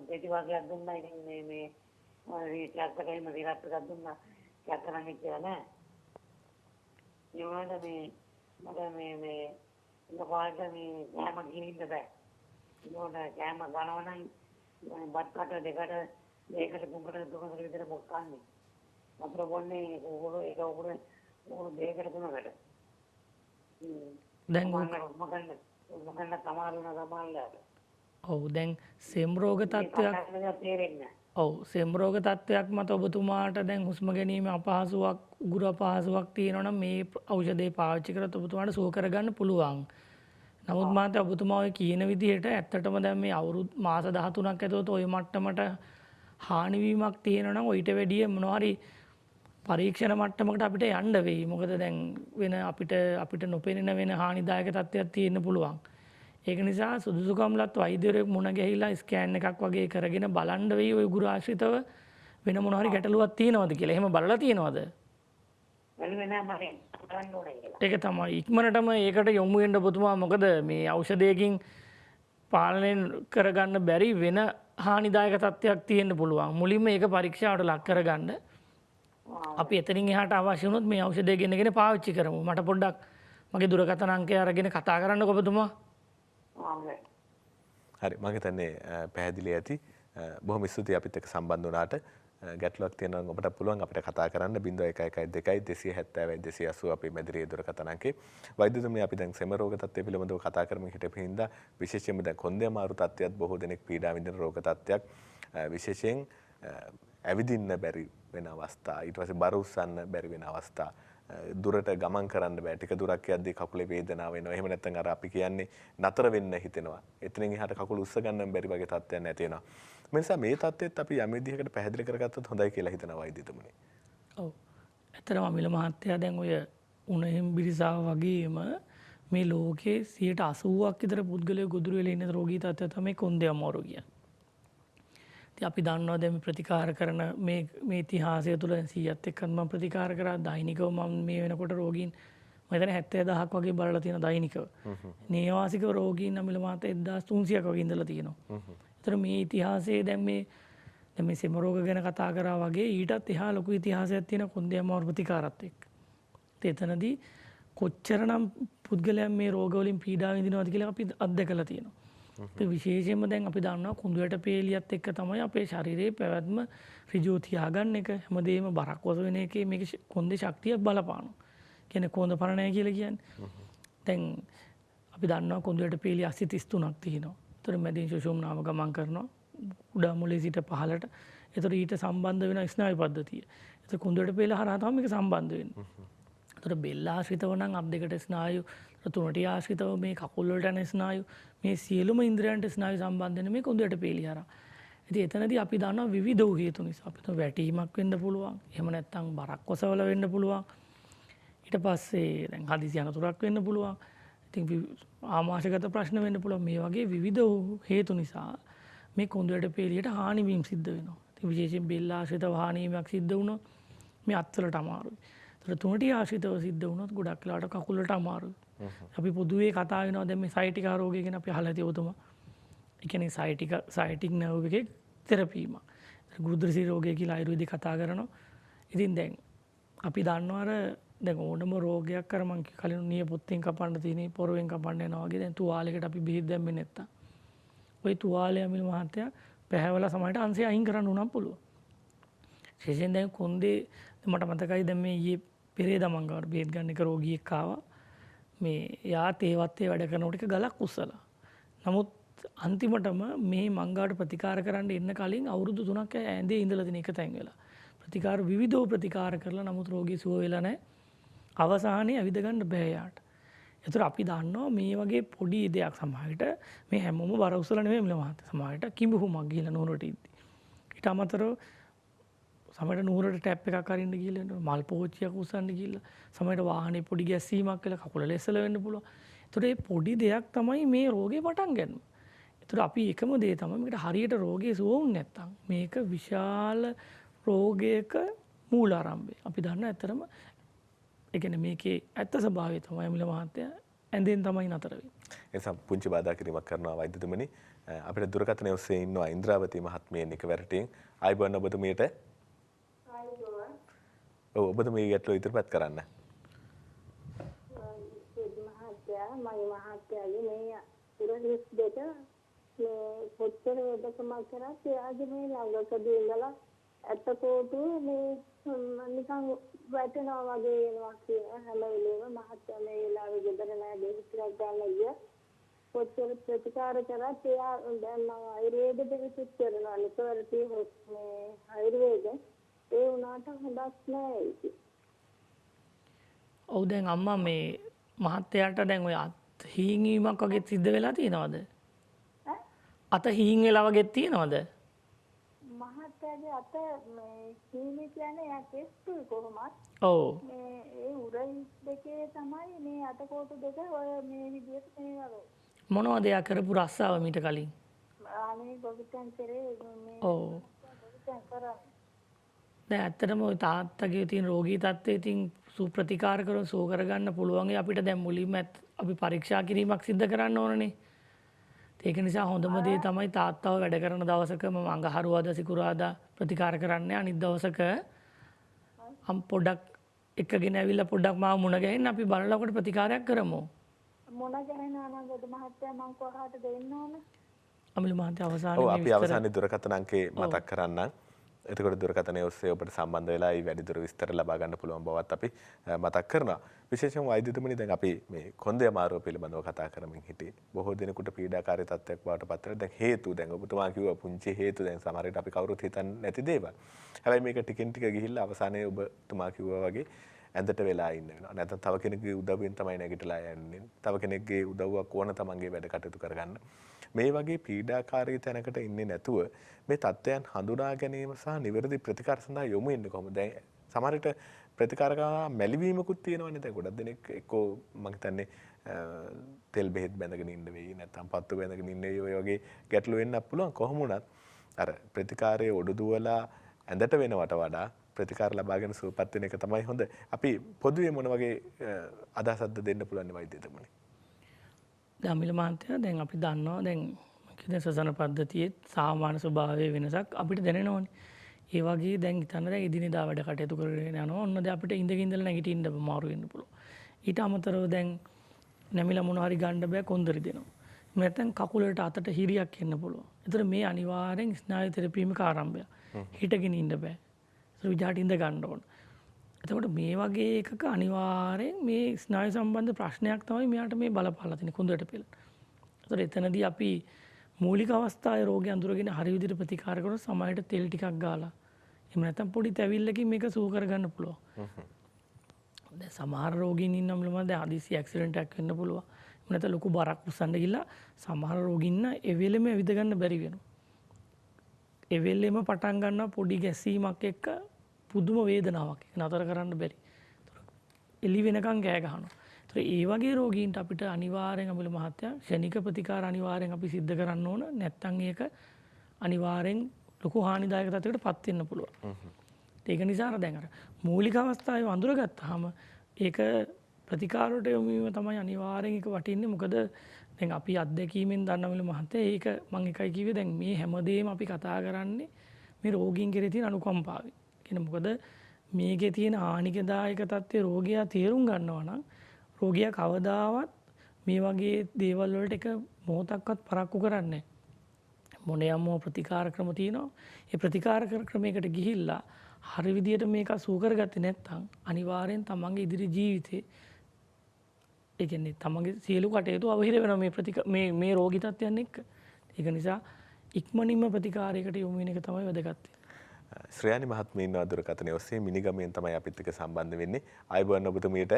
දෙටි වර්ගයක් දුන්නා. ඉතින් මේ ටැක්ටරේම විරත් එකක් දුන්නා. ටැක්ටරන් ඉච්චා නෑ. ඒ වුණාට මට මේ ලෝකයට මේ කෑම ගිනින්න බෑ. ඒකට කෑම ගන්නවා නම් බත් කට දෙකට තුනකට විතර මොකක් කන්නේ. වතුර බොන්නේ උගුර දෙකට තුනකට. දැන් මොකන්න සමාරුණා. ඔව් දැන් සෙම් රෝග තත්ත්වයක් තේරෙන්නේ. ඔව් සෙම් රෝග තත්ත්වයක් මත ඔබතුමාට දැන් හුස්ම ගැනීම අපහසුාවක් උගුර අපහසුාවක් තියෙනවා නම් මේ ඖෂධය පාවිච්චි කරලා ඔබතුමාට සුව කරගන්න පුළුවන්. නමුත් මාත් ඔබතුමා ඔය කියන විදිහට ඇත්තටම දැන් මේ අවුරුදු මාස 13ක් ඇතුළත ওই මට්ටමට හානි වීමක් තියෙනවා නම් ඊට වැඩිය මොනවා හරි පරීක්ෂණ මට්ටමකට අපිට යන්න වෙයි. මොකද දැන් වෙන අපිට නොපෙනෙන වෙන හානිදායක තත්ත්වයක් තියෙන්න පුළුවන්. ඒක නිසා සුදුසුකම්ලත් වෛද්‍යවරයෙක් මුණ ගැහිලා ස්කෑන් එකක් වගේ කරගෙන බලන්න වෙයි ওই උගුර ආශ්‍රිතව වෙන මොනවා හරි ගැටලුවක් තියෙනවද කියලා. එහෙම බලලා තියෙනවද? ඒක තමයි ඉක්මනටම ඒකට යොමු වෙන්න ඔබතුමා. මොකද මේ ඖෂධයකින් පාලනය කරගන්න බැරි වෙන හානිදායක තත්ත්වයක් තියෙන්න පුළුවන්. මුලින්ම ඒක පරීක්ෂාවට ලක් කරගන්න. අපි එතනින් එහාට අවශ්‍ය වුණොත් මේ ඖෂධය ගෙනගෙන පාවිච්චි කරමු. මට පොඩ්ඩක් මගේ දුරකථන අංකය අරගෙන කතා කරන්නකෝ ඔබතුමා. හරි මම හිතන්නේ පැහැදිලි ඇති. බොහොම ස්තුතියි අපිත් එක්ක සම්බන්ධ වුණාට. ගැටලුවක් තියෙනවා නම් ඔබට පුළුවන් අපිට කතා කරන්න 0112 270 280 අපේ මැදිරියේ දුරකථන අංකේ. වෛද්‍යතුමනි අපි දැන් සෙම රෝග තත්ත්වය පිළිබඳව කතා කරමින් හිටපු හින්දා විශේෂයෙන්ම දැන් කොන්දේ අමාරු තත්ත්වයක් බොහෝ දෙනෙක් පීඩා විඳින රෝග තත්ත්වයක්. විශේෂයෙන් ඇවිදින්න බැරි වෙන අවස්ථා, ඊට පස්සේ බර උස්සන්න බැරි වෙන අවස්ථා, දුරට ගමන් කරන්න බෑ. ටික දුරක් යද්දී කකුලේ වේදනාව වෙනවා. එහෙම නැත්නම් අර අපි කියන්නේ නතර වෙන්න හිතෙනවා. එතනින් එහාට කකුල උස්ස ගන්න බැරි වගේ තත්ත්වයක් නැති වෙනවා. මේ නිසා මේ තත්ත්වෙත් අපි යම් විදිහකට පැහැදිලි කරගත්තොත් හොඳයි කියලා හිතනවා වෛද්‍යතුමනි. ඔව්. ඇත්තටම අමිල මහත්තයා දැන් ඔය උණෙහිම් බිරිසාව වගේම මේ ලෝකේ 80%ක් විතර පුද්ගලයෝ ගොදුරු වෙලා ඉන්න රෝගී තත්ත්වය තමයි කොන්දේ අමාරු කියන්නේ. ඉතින් අපි දන්නවා දැන් ප්‍රතිකාර කරන මේ ඉතිහාසය තුළ 100ත් එක්කත් මම ප්‍රතිකාර කරා. දෛනිකව මම මේ වෙනකොට රෝගීන් මම හිතන්නේ 70000ක් වගේ බලලා තියෙන දෛනිකව. නේවාසික රෝගීන් අමිල මහත්තයා 1300ක් වගේ ඉඳලා තියෙනවා. ඒතර මේ ඉතිහාසයේ දැන් මේ සෙම රෝග ගැන කතා කරා වගේ ඊටත් එහා ලොකු ඉතිහාසයක් තියෙන කොන්දේ අමාරු ප්‍රතිකාරات එක්ක. එතනදී කොච්චරනම් පුද්ගලයන් මේ රෝග වලින් පීඩා විඳිනවද කියලා අපි අත්දැකලා තියෙනවා. ඒ විශේෂයෙන්ම දැන් අපි දන්නවා කුඳුයට පේලියත් එක්ක තමයි අපේ ශරීරයේ පැවැත්ම ඍජුව තියාගන්න එක හැමදේම බරක් වස වෙන එකේ මේක කොන්දේ ශක්තිය බලපානවා. කියන්නේ කොන්ද පරණය කියලා කියන්නේ. දැන් අපි දන්නවා කුඳුයට පේලිය 33ක් තියෙනවා. ඒතර මැදින් සුෂුම්නාව ගමන් කරනවා උඩ මුලේ සිට පහළට. ඒතර ඊට සම්බන්ධ වෙන ස්නායු පද්ධතිය. ඒතර කුඳුයට පේල හරහා තමයි මේක සම්බන්ධ වෙන්නේ. ඒතර බෙල්ල ආශ්‍රිතව නම් අත් දෙකට ස්නායු, තුනට ආශ්‍රිතව මේ කකුල් වලට යන ස්නායු, මේ සියලුම ඉන්ද්‍රයන්ට ස්නායු සම්බන්ධ වෙන මේ කුඳුයට පේලිය හරහා. ඉතින් එතනදී අපි දන්නවා විවිධ වූ හේතු නිසා අපිට වැටීමක් වෙන්න පුළුවන්. එහෙම නැත්නම් බරක් ඔසවල වෙන්න පුළුවන්. ඊට පස්සේ දැන් හදිසි අනතුරක් වෙන්න පුළුවන්. ඉතින් ආමාශගත ප්‍රශ්න වෙන්න පුළුවන්. මේ වගේ විවිධ වූ හේතු නිසා මේ කොඳු ඇට පෙළියට හානි වීම සිද්ධ වෙනවා. ඉතින් විශේෂයෙන් බෙල්ල ආශ්‍රිතව හානි වීමක් සිද්ධ වුණොත් මේ අත්වලට අමාරුයි. ඒතර තුනටි ආශ්‍රිතව සිද්ධ වුණොත් ගොඩක් වෙලාවට කකුලට අමාරුයි. අපි පොදුවේ කතා වෙනවා දැන් මේ සයිටිකා රෝගය ගැන අපි අහලා ඇති ඔබතුමා. ඒ කියන්නේ සයිටික් නර්ව් එකේ තෙරපීම. ගුරුද්‍රසී රෝගය කියලා ආයුර්වේදයේ කතා කරනවා. ඉතින් දැන් අපි දන්නවා අර දැන් ඕනම රෝගයක් කර මං කලින් නියපොත්තෙන් කපන්න තියෙන පොරවෙන් කපන්න යනවා වගේ දැන් තුවාලයකට අපි බෙහෙත් දැම්මේ නැත්තම් ওই තුවාලය අමිල මහත්තයා පැහැවලා සමහරට අංශය අයින් කරන්න උනම් පුළුවන්. විශේෂයෙන් දැන් කොන්දේ මට මතකයි දැන් මේ ඊයේ පෙරේදා මං ගාවට බෙහෙත් ගන්න එක රෝගියෙක් ආවා. මේ යා තේවත්තේ වැඩ කරනකොට එක ගලක් උස්සලා. නමුත් අන්තිමටම මේ මංගාවට ප්‍රතිකාර කරන්න එන්න කලින් අවුරුදු 3ක් ඇඳේ ඉඳලා තියෙන එක තැන් වෙලා. ප්‍රතිකාර විවිධව ප්‍රතිකාර කරලා නමුත් රෝගී සුව වෙලා නැහැ. අවසානයේ ඇවිද ගන්න බෑ යාට. ඒතර අපි දන්නවා මේ වගේ පොඩි දෙයක් සමහරවිට මේ හැමෝම බර උසලා නෙමෙයි මිල මහත්තයා. සමහරවිට කිඹුහුමක් ගිහලා නුවරට ඉද්දි. ඊට අමතරව සමහරවිට නුවරට ටැප් එකක් අරින්න ගිහලා මල් පෝච්චියක් උස්සන්න ගිහලා සමහරවිට වාහනේ පොඩි ගැස්සීමක් වෙලා කකුල ලෙස්සල වෙන්න පුළුවන්. ඒතර මේ පොඩි දෙයක් තමයි මේ රෝගේ පටන් ගන්න. ඒතර අපි එකම දේ තමයි මේකට හරියට රෝගේ සුව වුනේ නැත්තම් මේක විශාල රෝගයක මූලාරම්භය. අපි දන්නවා ඇත්තටම ඒ කියන්නේ මේකේ ඇත්ත ස්වභාවය තමයි මිල මහත්තයා ඇඳෙන් තමයි නතර වෙන්නේ. එනිසා පුංචි බාධා කිරීමක් කරනවා වෛද්‍යතුමනි. අපිට දුරකථනයේ ඔස්සේ ඉන්නවා ඉන්ද්‍රාවතී මහත්මිය එකවරටින්. ආයිබෝන් ඔබතුමියට. ආයිබෝන්. ඔව් ඔබතුමිය ගැටලුව ඉදිරිපත් කරන්න. මගේ මහත්තයාගේ මේ පුරහිස් දෙක මේ පොත්තර වෙදකමක් කරත් එයාගේ මේ ළඟකදී ඉඳලා ඇත්තකෝටු මේ නිකන් වැටෙනවා වගේ වෙනවා කියන හැම වෙලේම මහත්තයා මේ වෙලාවේ ගෙදර නැහැ දෙහිස් ටිකක් ගන්න ගිය පොත්තර ප්‍රතිකාර කරත් එයා දැන් මම ආයුර්වේද දෙවිසුත් කරනවා නිතරම මේ ආයුර්වේද ඒ උනාට හොඳක් නෑ ඒක. ඔව් දැන් අම්මා මේ මහත්තයාට දැන් ඔය අත් හීන්වීමක් වගේ සිද්ධ වෙලා තියෙනවද? අත හීන් වෙලා වගේ තියෙනවද? මහත්තයාගේ අත මේ හීනි කියන්නේ යා කෙස්තු කොහොමද? ඔව්. මේ ඒ උරහිස් දෙකේ තමයි මේ අත කොටු දෙක ඔය මේ විදිහට මේ වගේ. මොනවද යා කරපු රස්සාව මීට කලින්? අනේ ගොවිතැන් කරේ මේ ඔව්. ගොවිතැන් කරා. දැන් ඇත්තටම ওই තාත්තගේ තියෙන රෝගී තත්ත්වයේ තින් සුප්‍රතිකාර කරන සුව කරගන්න පුළුවන් අපිට දැන් මුලින්ම අපි පරීක්ෂා කිරීමක් සිදු කරන්න ඕනනේ. ඒක නිසා හොඳම දේ තමයි තාත්තව වැඩ කරන දවසක මම අඟහරුවාදා සිකුරාදා ප්‍රතිකාර කරන්නේ අනිත් දවසක පොඩ්ඩක් එකගෙන ඇවිල්ලා පොඩ්ඩක් මාව මුණ ගැහෙන්න අපි බලලා කොට ප්‍රතිකාරයක් කරමු. මොන ගැහෙනා නම් ගොඩ මහත්තයා මං කොහාට දෙන්න ඕන? අමිල මහත්තයා ඔව් අවසානයේ අපි අවසානයේ දුරකථන අංකේ මතක් කරන්නම්. එතකොට දුරකථනයේ ඔස්සේ ඔබට සම්බන්ධ වෙලා මේ වැඩිදුර විස්තර ලබා ගන්න පුළුවන් බවත් අපි මතක් කරනවා. විශේෂයෙන් වෛද්‍යතුමනි දැන් අපි මේ කොන්දේ අමාරුව පිළිබඳව කතා කරමින් හිටියේ. බොහෝ දිනකට පීඩාකාරී තත්ත්වයක් බවට පත් වෙලා දැන් හේතු දැන් ඔබතුමා කිව්වා පුංචි හේතු දැන් සමහර විට අපි කවුරුත් හිතන්නේ නැති දේවල්. හැබැයි මේක ටිකෙන් ටික ගිහිල්ලා අවසානයේ ඔබතුමා කිව්වා වගේ ඇඳට වෙලා ඉන්න වෙනවා. නැත්නම් තව කෙනෙකුගේ උදව්වෙන් තමයි නැගිටලා යන්නේ. තව කෙනෙක්ගේ උදව්වක් ඕන තමන්ගේ වැඩ කටයුතු කරගන්න. මේ වගේ පීඩාකාරී තැනකට ඉන්නේ නැතුව මේ තත්ත්වයන් හඳුනා ගැනීම සහ නිවැරදි ප්‍රතිකාර සඳහා යොමු වෙන්නේ කොහොමද? දැන් සමහර විට ප්‍රතිකාර කරනවා මැලිවීමකුත් තියෙනවනේ. දැන් ගොඩක් දෙනෙක් එක්කෝ මම හිතන්නේ තෙල් බෙහෙත් බැඳගෙන ඉන්න වෙයි නැත්නම් පත්තු බැඳගෙන ඉන්න වෙයි ඔය වගේ ගැටලු වෙන්නත් පුළුවන්. කොහොම වුණත් අර ප්‍රතිකාරයේ ඔඩු දුවලා ඇඳට වෙනවට වඩා ප්‍රතිකාර ලබාගෙන සුවපත් වෙන එක තමයි හොඳ. අපි පොදුවේ මොන වගේ අදහසක්ද දෙන්න පුළුවන් වෛද්‍යතුමනි? දමිල මහත්තයා දැන් අපි දන්නවා දැන් කියන සසන පද්ධතියේ සාමාන්‍ය ස්වභාවයේ වෙනසක් අපිට දැනෙනවනේ. ඒ වගේ දැන් හිතන්න දැන් එදිනෙදා වැඩ කටයුතු කරගෙන යනවා. ඔන්න දැන් අපිට ඉඳගෙන ඉඳලා නැගිටින්න අමාරු වෙන්න පුළුවන්. ඊට අමතරව දැන් නැමිලා මොනවා හරි ගන්න බෑ කොන්දරි දෙනවා. නැත්නම් කකුලට අතට හිරියක් එන්න පුළුවන්. ඒතර මේ අනිවාර්යෙන් ස්නායු තෙරපීමක ආරම්භය. හිටගෙන ඉන්න බෑ. ඒතර විජාට ඉඳ ගන්න ඕන. එතකොට මේ වගේ එකක අනිවාර්යෙන් මේ ස්නායු සම්බන්ධ ප්‍රශ්නයක් තමයි මෙයාට මේ බලපාලා තියෙන කුඳුරට පෙළ. ඒතර එතනදී අපි මූලික අවස්ථාවේ රෝගය අඳුරගෙන හරි විදිහට ප්‍රතිකාර කරන සමහරට තෙල් ටිකක් ගාලා එහෙම නැත්නම් පොඩි තැවිල්ලකින් මේක සුව කරගන්න පුළුවන්. දැන් සමහර රෝගීන් ඉන්නම දැන් හදිසි ඇක්සිඩන්ට් එකක් වෙන්න පුළුවන්. එහෙම නැත්නම් ලොකු බරක් උස්සන්න ගිහලා සමහර රෝගීන් ඒ වෙලෙම ඇවිද ගන්න බැරි වෙනවා. එවෙල්ලෙම පටන් ගන්නවා පොඩි ගැස්සීමක් එක්ක පුදුම වේදනාවක් ඒක නතර කරන්න බැරි. එළි වෙනකන් ගෑ ගහනවා. ඒතර ඒ වගේ රෝගීන්ට අපිට අනිවාර්යෙන් අමිල මහත්තයා ක්ෂණික ප්‍රතිකාර අනිවාර්යෙන් අපි සිද්ධ කරන්න ඕන. නැත්නම් ඒක අනිවාර්යෙන් ලොකු හානිදායක තත්යකට පත් වෙන්න පුළුවන්. ඒක නිසා අර දැන් අර මූලික අවස්ථාවේ වඳුරගත්තාම ඒක ප්‍රතිකාරයට යොමු වීම තමයි අනිවාර්යෙන් ඒක වටින්නේ. මොකද දැන් අපි අත්දැකීමෙන් දන්නවලු මහත්තයා ඒක මම එකයි කිව්වේ දැන් මේ හැමදේම අපි කතා කරන්නේ මේ රෝගීන් කෙරේ තියෙන අනුකම්පාවෙන්. කියන්නේ මොකද මේකේ තියෙන හානිකදායක තත්ත්වය රෝගියා තේරුම් ගන්නවා නම් රෝගියා කවදාවත් මේ වගේ දේවල් වලට එක මොහොතක්වත් පරක්කු කරන්නේ නැහැ. මොනියම්ම ප්‍රතිකාර ක්‍රම තියෙනවා. ඒ ප්‍රතිකාර ක්‍රමයකට ගිහිල්ලා හරි විදියට මේක සූ කරගත්තේ නැත්නම් අනිවාර්යෙන් තමන්ගේ ඉදිරි ජීවිතේ ඒ කියන්නේ තමන්ගේ සියලු කටයුතු අවහිර වෙනවා මේ රෝගී තත්ත්වයන් එක්ක. ඒක නිසා ඉක්මනින්ම ප්‍රතිකාරයකට යොමු වෙන එක තමයි වැදගත්. ශ්‍රේයානි මහත්මිය ඉන්නවා දුරකථනයේ ඔස්සේ මිනිගමෙන් තමයි අපිත් එක්ක සම්බන්ධ වෙන්නේ. ආයුබෝවන් ඔබතුමියට.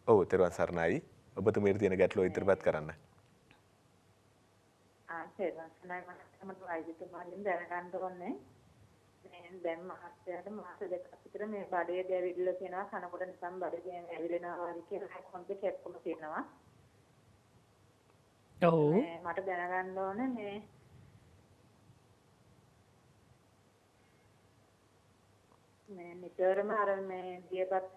ඔව් තෙරුවන් සරණයි. ඔබතුමියට තියෙන ගැටලුව ඉදිරිපත් කරන්න. තෙරුවන් සරණයි මම වෛද්‍යතුමාගෙන් දැනගන්න ඕනේ. දැන් මහත්තයාට මාස දෙකක් විතර මේ බඩේ දැවිල්ල තියෙනවා කනකොට නිකන් බඩේ ඇවිලෙනවා වගේ කියලා කොන්ද කැප්පුම තියෙනවා. ඔව් මට දැනගන්න ඕනේ මේ නිතරම අර මේ දියපත්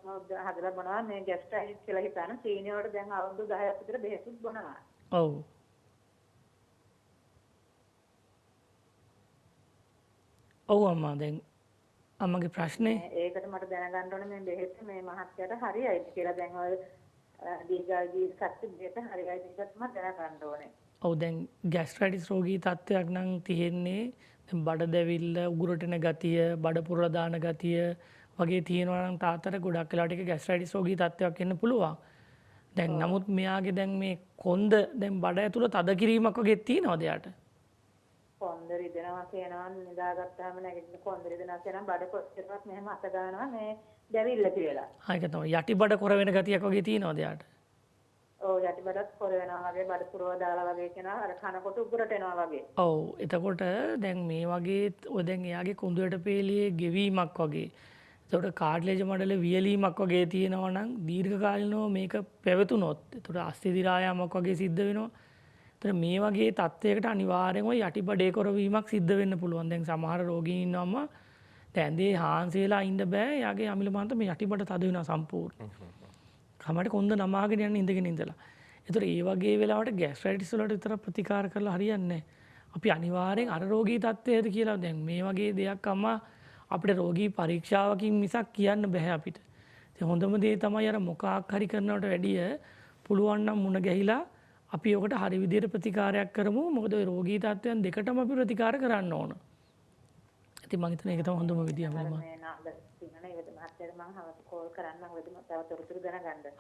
හදලා බොනවා මේ ગેස්ට්‍රයිටිස් කියලා හිතන සීනිය වලට දැන් අවුරුදු 10ක් විතර බෙහෙතුත් බොනවා. ඔව් ඔව් අම්මා දැන් අම්මගේ ප්‍රශ්නේ ඒකට මට දැනගන්න ඕනේ මේ බෙහෙත් මේ මහත්තයාට හරියයිද කියලා දැන් ඔය දීර්ඝායු සත්‍ය බෙහෙත හරියයිද කියලා මම දැනගන්න ඕනේ. ඔව් දැන් ગેස්ට්‍රයිටිස් රෝගී තත්ත්වයක් නම් තියෙන්නේ දැන් බඩ දැවිල්ල උගුරට එන ගතිය බඩ පුරලා දාන ගතිය වගේ තියෙනවා නම් තාත්තට ගොඩක් වෙලාවට ඒක ગેස්ට්‍රයිටිස් රෝගී තත්ත්වයක් වෙන්න පුළුවන්. දැන් නමුත් මෙයාගේ දැන් මේ කොන්ද දැන් බඩ ඇතුළ තද කිරීමක් වගේ තියෙනවද එයාට? කොන්ද රිදෙනවා කියනවා නිදාගත්තාම නැගිටින කොන්ද රිදෙනවා කියනවා බඩ කොච්චරවත් මෙහෙම අත ගන්නවා මේ දැවිල්ල කියලා. ඒක තමයි යටි බඩ කොර වෙන ගතියක් වගේ තියෙනවද එයාට? ඔව් යටි බඩත් කොර වෙනවා වගේ බඩ පුරව දාලා වගේ කියනවා අර කනකොට උගුරට එනවා වගේ. ඔව් එතකොට දැන් මේ වගේ ඔය දැන් එයාගේ කුඳුයට පේලියේ ගෙවීමක් වගේ. එතකොට කාඩ්ලේජ් මඩල වියලීමක් වගේ තියෙනවා නම් දීර්ඝ කාලිනව මේක පැවතුනොත් එතකොට අස්ථි දිරායාමක් වගේ සිද්ධ වෙනවා. එතකොට මේ වගේ තත්ත්වයකට අනිවාර්යෙන්ම යටිබඩේ කොරවීමක් සිද්ධ වෙන්න පුළුවන්. දැන් සමහර රෝගීන් ඉන්නවම දැන් ඇඳේ හාන්සි වෙලා ඉන්න බෑ. යාගේ අමිල මාන්ත මේ යටිබඩ තද වෙනවා සම්පූර්ණ. කමඩ කොන්ද නමාගෙන යන ඉඳගෙන ඉඳලා. ඒතර ඒ වගේ වෙලාවට ગેස්ට්‍රයිටිස් වලට විතර ප්‍රතිකාර කරලා හරියන්නේ නැහැ. අපි අනිවාර්යෙන් අර රෝගී තත්ත්වයද කියලා දැන් මේ වගේ දෙයක් අම්මා අපිට රෝගී පරීක්ෂාවකින් මිසක් කියන්න බෑ අපිට. ඉතින් හොඳම දේ තමයි අර මොකක් හරි කරනවට වැඩිය පුළුවන් නම් මුණ ගැහිලා අපි ඔකට හරි විදියට ප්‍රතිකාරයක් කරමු. මොකද ওই රෝගී තත්ත්වයන් දෙකටම අපි ප්‍රතිකාර කරන්න ඕන. ඉතින් මම හිතන්නේ ඒක තමයි හොඳම විදිය මම.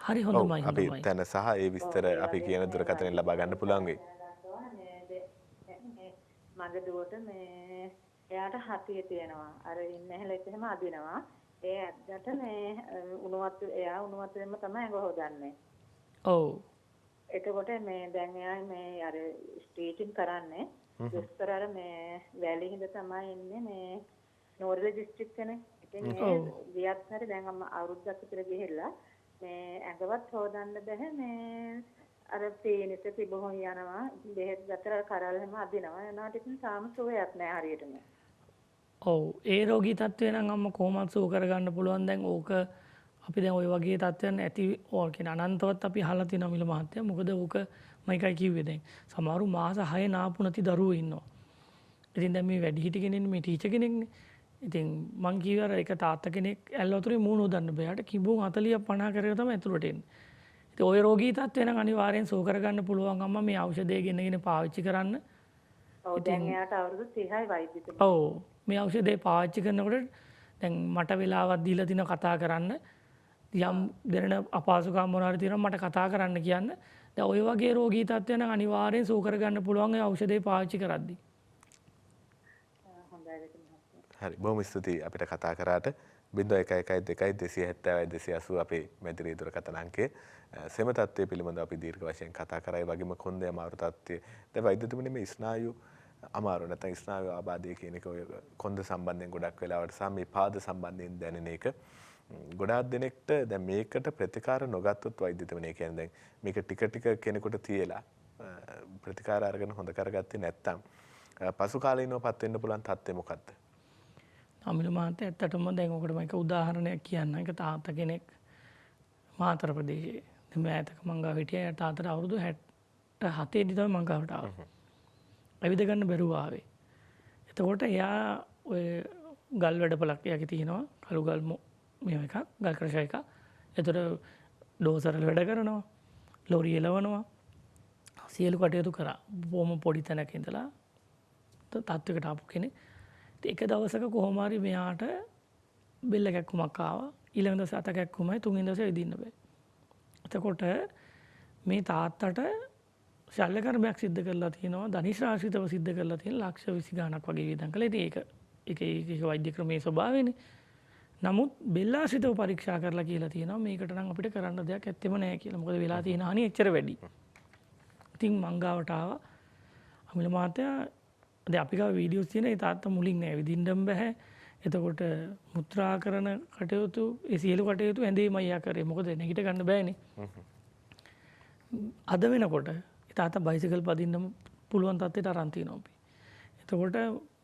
හරි හොඳයි අපි තැන සහ ඒ විස්තර අපි කියන දුරකථනයෙන් ලබා ගන්න පුළුවන් වෙයි. මගේ දුවට මේ එයාට හතිය තියෙනවා. අර ඉන්න හැලෙත් එහෙම අදිනවා. ඒ ඇද්දට මේ උණුවත් එයා උණුවත් වෙන්න තමයි ඇඟ හොදන්නේ. ඔව්. එතකොට මේ දැන් එයා මේ අර ස්ටීචින් කරන්නේ. දොස්තර අර මේ වැලිහිඳ තමයි ඉන්නේ මේ නෝරල දිස්ත්‍රික්කේ නේ. ඉතින් මේ වියත් හරි දැන් අවුරුද්දක් විතර ගිහිල්ලා මේ ඇඟවත් හොදන්න බෑ මේ අර පීනිස තිබහොන් යනවා. ඉතින් බෙහෙත් ගතර කරල් හැම අදිනවා. එනාට ඉතින් තාම සුවයක් නෑ හරියටම. ඔව් ඒ රෝගී තත්ත්වය නම් අම්ම කොහොමද සුව කරගන්න පුළුවන් දැන් ඕක අපි දැන් ওই වගේ තත්ත්වයන් ඇති ඕල් කියන අනන්තවත් අපි අහලා තියෙනවා මිල මහත්තයා. මොකද ඕක මම එකයි කිව්වේ දැන් සමහරු මාස 6 නාපු නැති දරුවෝ ඉන්නවා. ඉතින් දැන් මේ වැඩිහිටි කෙනෙක් මේ ටීචර් කෙනෙක්නේ. ඉතින් මං කිව්වා අර එක තාත්තා කෙනෙක් ඇල් වතුරේ මූණ හොදන්න බෑ. යාට කිඹුන් 40 50 කරගෙන තමයි ඇතුළට එන්නේ. ඉතින් ওই රෝගී තත්ත්වය නම් අනිවාර්යෙන් සුව කරගන්න පුළුවන් අම්මා මේ ඖෂධය ගෙනගෙන පාවිච්චි කරන්න. ඔව් දැන් එයාට අවුරුදු 30යි වෛද්‍යතුමා. ඔව් මේ ඖෂධය පාවිච්චි කරනකොට දැන් මට වෙලාවක් දීලා තින කතා කරන්න යම් දෙරණ අපහසුකම් මොනවා හරි තියෙනවා මට කතා කරන්න කියන්න. දැන් ওই වගේ රෝගී තත්ත්වයන් අනිවාර්යෙන් සුව කරගන්න පුළුවන් ඒ ඖෂධය පාවිච්චි කරද්දී. හොඳයි වෙති මහත්තයා. හරි බොහොම ස්තුතියි අපිට කතා කරාට 0112 280 අපේ මැදිරි දුරකථන අංකය සෙම තත්ත්වය පිළිබඳව අපි දීර්ඝ වශයෙන් කතා කරා. ඒ වගේම කොන්දේ අමාරු තත්ත්වය. දැන් වෛද්‍යතුමනි මේ ස්නායු අමාරු නැත්නම් ස්නායු ආබාධය කියන එක ඔය කොන්ද සම්බන්ධයෙන් ගොඩක් වෙලාවට සහ මේ පාද සම්බන්ධයෙන් දැනෙන එක ගොඩාක් දෙනෙක්ට දැන් මේකට ප්‍රතිකාර නොගත්තොත් වෛද්‍යතුමනි කියන්නේ දැන් මේක ටික ටික කෙනෙකුට තියලා ප්‍රතිකාර අරගෙන හොඳ කරගත්තේ නැත්නම් පසු කාලීනවපත් වෙන්න පුළුවන් තත්ත්වය මොකක්ද? අමිල මහත්තයා ඇත්තටම දැන් ඔකට මම එක උදාහරණයක් කියන්නම්. එක තාත්තා කෙනෙක් මාතර ප්‍රදේශයේ. දැන් මම ඈතක මං ගාව හිටියා. තාත්තට අවුරුදු 67 දී තමයි මං ගාවට ආවේ. ඇවිද ගන්න බැරුව ආවේ. එතකොට එයා ඔය ගල් වැඩපලක් එයාගේ තියෙනවා. කළු ගල් මේව එකක්, ගල් ක්‍රෂර් එකක්. එතකොට ඩෝසර් වැඩ කරනවා. ලෝරිය එලවනවා. සියලු කටයුතු කරා. බොහොම පොඩි තැනක ඉඳලා තත්ත්වයකට ආපු කෙනෙක්. එක දවසක කොහොම හරි මෙයාට බෙල්ල කැක්කුමක් ආවා. ඊළඟ දවසේ අත කැක්කුමයි, තුන්වෙනි දවසේ ඇවිදින්න බෑ. එතකොට මේ තාත්තට ශල්‍ය කර්මයක් සිද්ධ කරලා තියෙනවා. ධනිෂ් ආශ්‍රිතව සිද්ධ කරලා තියෙන ලක්ෂ 20 ගණක් වගේ වියදම් කළා. ඉතින් ඒක වෛද්‍ය ක්‍රමයේ ස්වභාවයනේ. නමුත් බෙල්ල ආශ්‍රිතව පරීක්ෂා කරලා කියලා තියෙනවා මේකට නම් අපිට කරන්න දෙයක් ඇත්තෙම නැහැ කියලා. මොකද වෙලා තියෙන හානිය එච්චර වැඩි. ඉතින් මං ගාවට ආවා. අමිල මහත්තයා දැන් අපි ගාව වීඩියෝස් තියෙන. ඒ තාත්තා මුලින් නෑ විදින්නම් බෑ. එතකොට මුත්‍රා කරන කටයුතු ඒ සියලු කටයුතු ඇඳේමයි යා කරේ. මොකද නැගිට ගන්න බෑනේ. අද වෙනකොට ඒ තාත්තා බයිසිකල් පදින්න පුළුවන් තත්ත්වයට අරන් තිනවා අපි. එතකොට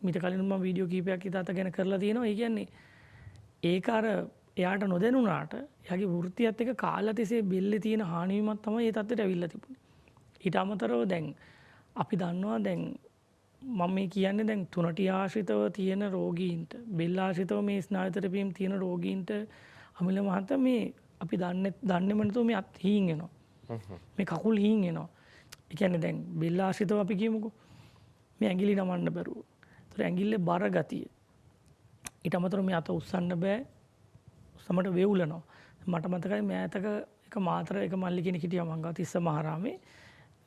මීට කලින් මම වීඩියෝ කීපයක් ඒ තාත්තා ගැන කරලා තියෙනවා. ඒ කියන්නේ ඒක අර එයාට නොදැනුණාට එයාගේ වෘත්තියත් එක්ක කාලා තිස්සේ බෙල්ලේ තියෙන හානියමක් තමයි ඒ තත්ත්වයට ඇවිල්ලා තිබුණේ. ඊට අමතරව දැන් අපි දන්නවා දැන් මම මේ කියන්නේ දැන් තුනටි ආශ්‍රිතව තියෙන රෝගීන්ට බෙල්ල ආශ්‍රිතව මේ ස්නායු තෙරපීම් තියෙන රෝගීන්ට අමිල මහත්තයා මේ අපි දන්නේම නැතුව මේ අත් හීන් එනවා. මේ කකුල් හීන් එනවා. ඒ කියන්නේ දැන් බෙල්ල ආශ්‍රිතව අපි කියමුකෝ මේ ඇඟිලි නමන්න බැරුව. ඒතර ඇඟිල්ලේ බර ගතිය. ඊට අමතරව මේ අත උස්සන්න බෑ. උස්සමට වේවුලනවා. මට මතකයි මෑතක එක මාතර එක මල්ලි කෙනෙක් හිටියා මං ගාව තිස්ස මහරාමේ.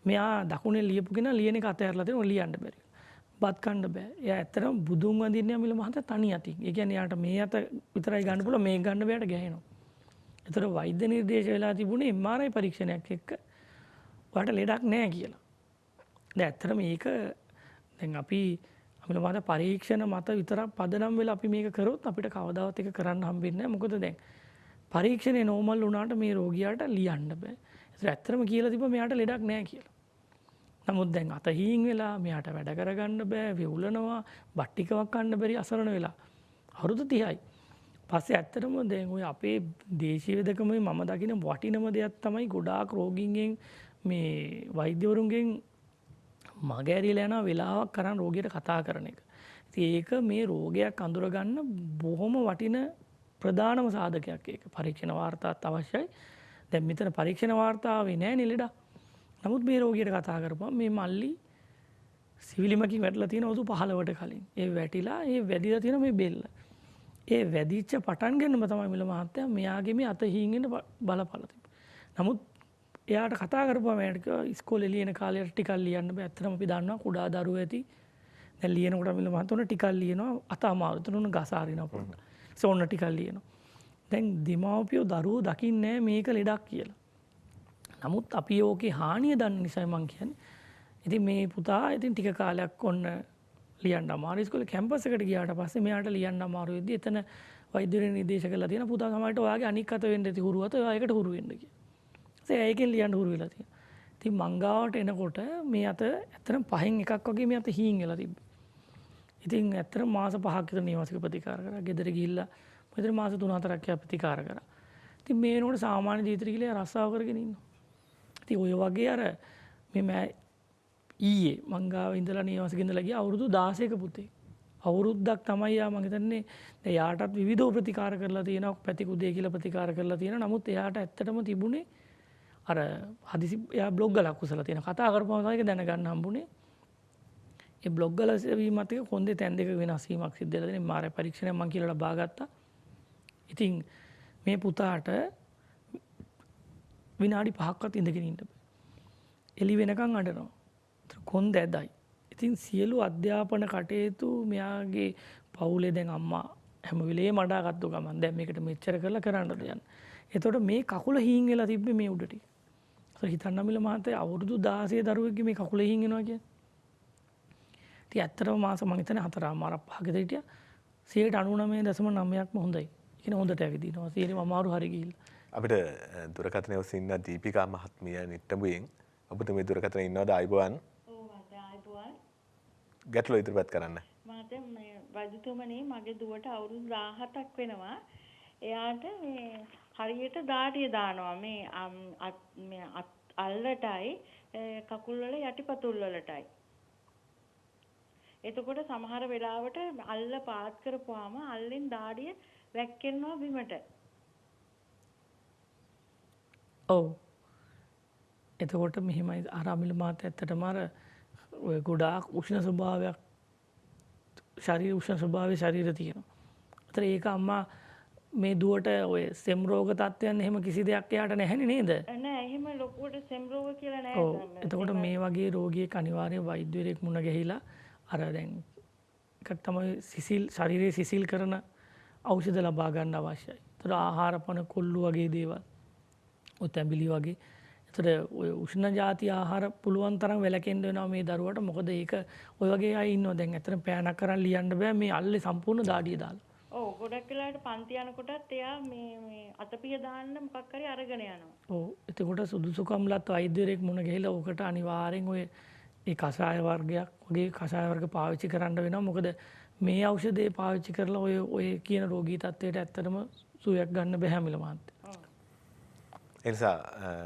මෙයා දකුණේ ලියපු කෙනා ලියන එක අතහැරලා දෙනවා ලියන්න බැරි. බත් කන්න බෑ. එයා ඇත්තටම බුදුන් වඳින්නේ අමිල මහත්තයා තනි අතින්. ඒ කියන්නේ යාට මේ අත විතරයි ගන්න පුළුවන් මේක ගන්න බෑට ගැහෙනවා. ඒතර වෛද්‍ය නිර්දේශ වෙලා තිබුණේ MRI පරීක්ෂණයක් එක්ක ඔයාට ලෙඩක් නැහැ කියලා. දැන් ඇත්තටම මේක දැන් අපි අමිල මහත්තයා පරීක්ෂණ මත විතරක් පදනම් වෙලා අපි මේක කරොත් අපිට කවදාවත් ඒක කරන්න හම්බෙන්නේ නැහැ. මොකද දැන් පරීක්ෂණේ නෝමල් වුණාට මේ රෝගියාට ලියන්න බෑ. ඒතර ඇත්තටම කියලා තිබ්බා මෙයාට ලෙඩක් නැහැ කියලා. නමුත් දැන් අත හීන් වෙලා මෙයාට වැඩ කරගන්න බෑ, වෙවුලනවා, බට්ටිකවක් කන්න බැරි අසරණ වෙලා. අවුරුදු 30යි. පස්සේ ඇත්තටම දැන් ඔය අපේ දේශීය වෙදකමේ මම දකින වටිනම දෙයක් තමයි ගොඩාක් රෝගීන්ගෙන් මේ වෛද්‍යවරුන්ගෙන් මගහැරිලා යන වෙලාවක් කරන් රෝගියට කතා කරන එක. ඉතින් ඒක මේ රෝගයක් අඳුරගන්න බොහොම වටින ප්‍රධානම සාධකයක් ඒක. පරීක්ෂණ වාර්තාත් අවශ්‍යයි. දැන් මෙතන පරීක්ෂණ වාර්තාවේ නෑ නේ ලෙඩක්. නමුත් මේ රෝගියට කතා කරපුවම මේ මල්ලි සිවිලිමකින් වැටලා තියෙන අවුරුදු 15ට කලින්. ඒ වැටිලා ඒ වැදිලා තියෙන මේ බෙල්ල. ඒ වැදිච්ච පටන් ගන්නම තමයි මිල මහත්තයා මෙයාගේ මේ අත හීන් වෙන බලපල තිබ්බා. නමුත් එයාට කතා කරපුවම එයාට කිව්වා ඉස්කෝලේ ලියන කාලේ ටිකක් ලියන්න බෑ. ඇත්තටම අපි දන්නවා කුඩා දරුවෝ ඇති. දැන් ලියනකොට මිල මහත්තයා ටිකක් ලියනවා අත අමාරු. එතන ගස අරිනවා පොඩ්ඩක්. ඕන්න ටිකක් ලියනවා. දැන් දෙමාපියෝ දරුවෝ දකින්නේ මේක ලෙඩක් කියලා. නමුත් අපි ඕකේ හානිය දන්න නිසා මං කියන්නේ. ඉතින් මේ පුතා ඉතින් ටික කාලයක් ඔන්න ලියන්න අමාරු. ඉස්කෝලේ කැම්පස් එකට ගියාට පස්සේ මෙයාට ලියන්න අමාරු වෙද්දි එතන වෛද්‍යවරුන් නිර්දේශ කළා තියෙන පුතා සමහරට ඔයාගේ අනික් අත වෙන්න ඇති හුරු අත ඔයා ඒකට හුරු වෙන්න කියලා. ඒ ඒකෙන් ලියන්න හුරු වෙලා තියෙනවා. ඉතින් මං ගාවට එනකොට මේ අත ඇත්තටම පහෙන් එකක් වගේ මේ අත හීන් වෙලා තිබ්බා. ඉතින් ඇත්තටම මාස 5ක් විතර නිවාසික ප්‍රතිකාර කරා. ගෙදර ගිහිල්ලා මෙතන මාස 3-4ක් ප්‍රතිකාර කරා. ඉතින් මේ වෙනකොට සාමාන්‍ය ජීවිතේ කියලා රස්සාව කරගෙන ඉන්නවා. ඉතින් ඔය වගේ අර මේ ඊයේ මං ගාව ඉඳලා නිවාසික ඉඳලා ගියා අවුරුදු 16ක පුතේ. අවුරුද්දක් තමයි යා මං හිතන්නේ දැන් යාටත් විවිධ ප්‍රතිකාර කරලා තියෙනවා. පැතිකුදේ කියලා ප්‍රතිකාර කරලා තියෙනවා. නමුත් එයාට ඇත්තටම තිබුණේ අර හදිසි එයා බ්ලොග් ගලක් උසලා තියෙන කතා කරපුවම තමයි ඒක දැනගන්න හම්බුනේ. ඒ බ්ලොග් ගල වීමත් එක්ක කොන්දේ තැන් දෙක වෙනස් වීමක් සිද්ධ වෙලා තියෙනවා. මාරේ පරීක්ෂණයක් මං කියලා ලබා ගත්තා. ඉතින් මේ පුතාට විනාඩි 5ක්වත් ඉඳගෙන ඉන්න බෑ. එළි වෙනකන් අඬනවා. කොන්ද ඇදයි. ඉතින් සියලු අධ්‍යාපන කටයුතු මෙයාගේ පවුලේ දැන් අම්මා හැම වෙලේම අඩාගත්තු ගමන් දැන් මේකට මෙච්චර කරලා කරන්නද යන්නේ. එතකොට මේ කකුල හීන් වෙලා තිබ්බේ මේ උඩට. ඒක හිතන්න අමිල මහත්තයා අවුරුදු 16 දරුවෙක්ගේ මේ කකුල හීන් වෙනවා කියන්නේ. ඉතින් ඇත්තටම මාස මම හිතන්නේ 4මාරක් 5ක හිටියා. 99.9%ක්ම හොඳයි. කියන හොඳට ඇවිදිනවා. සියලුම අමාරු හරි ගිහිල්ලා. අපිට දුරකථනයේ ඉන්න දීපිකා මහත්මිය නිට්ටඹුවෙන් ඔබතුමී දුරකථනයේ ඉන්නවද ආයිබෝවන්? ඔව් මට ආයිබෝවන්. ගැටලුව ඉදිරිපත් කරන්න. මට මේ වෛද්‍යතුමනි මගේ දුවට අවුරුදු 17ක් වෙනවා. එයාට මේ හරියට දාඩිය දානවා මේ අල්ලටයි කකුල් වල යටිපතුල් වලටයි. එතකොට සමහර වෙලාවට අල්ල පාත් කරපුවාම අල්ලෙන් දාඩිය වැක්කෙනවා බිමට. ඔව්. එතකොට මෙහිමයි අර අමිල මාත් ඇත්තටම අර ඔය ගොඩාක් උෂ්ණ ස්වභාවයක් ශරීර උෂ්ණ ස්වභාවයේ ශරීර තියෙනවා. ඒතර ඒක අම්මා මේ දුවට ඔය සෙම් රෝග තත්ත්වයන් එහෙම කිසි දෙයක් එයාට නැහැනේ නේද? නෑ එහෙම ලොකුවට සෙම් රෝග කියලා නෑ. ඔව්. එතකොට මේ වගේ රෝගියෙක් අනිවාර්යයෙන් වෛද්‍යවරයෙක් මුණ ගැහිලා අර දැන් එකක් තමයි සිසිල් ශරීරයේ සිසිල් කරන ඖෂධ ලබා ගන්න අවශ්‍යයි. ඒතර ආහාර පන කොල්ලු වගේ දේවල් ඔය තැඹිලි වගේ. ඒතර ඔය උෂ්ණ ಜಾති ආහාර පුළුවන් තරම් වැළකෙන්න වෙනවා මේ දරුවට. මොකද ඒක ඔය වගේ අය ඉන්නවා දැන් ඇත්තටම පෑනක් කරන් ලියන්න බෑ මේ අල්ලේ සම්පූර්ණ දාඩිය දාලා. ඔව් ගොඩක් වෙලාවට පන්ති යනකොටත් එයා මේ අතපිය දාන්න මොකක් හරි අරගෙන යනවා. ඔව් එතකොට සුදුසුකම්ලත් වෛද්‍යවරයෙක් මුණ ගැහිලා ඕකට අනිවාර්යෙන් ඔය ඒ කෂාය වර්ගයක් වගේ කෂාය වර්ග පාවිච්චි කරන්න වෙනවා. මොකද මේ ඖෂධය පාවිච්චි කරලා ඔය කියන රෝගී තත්ත්වයට ඇත්තටම සුවයක් ගන්න බැහැ මිල මහත්තයා. ඒ නිසා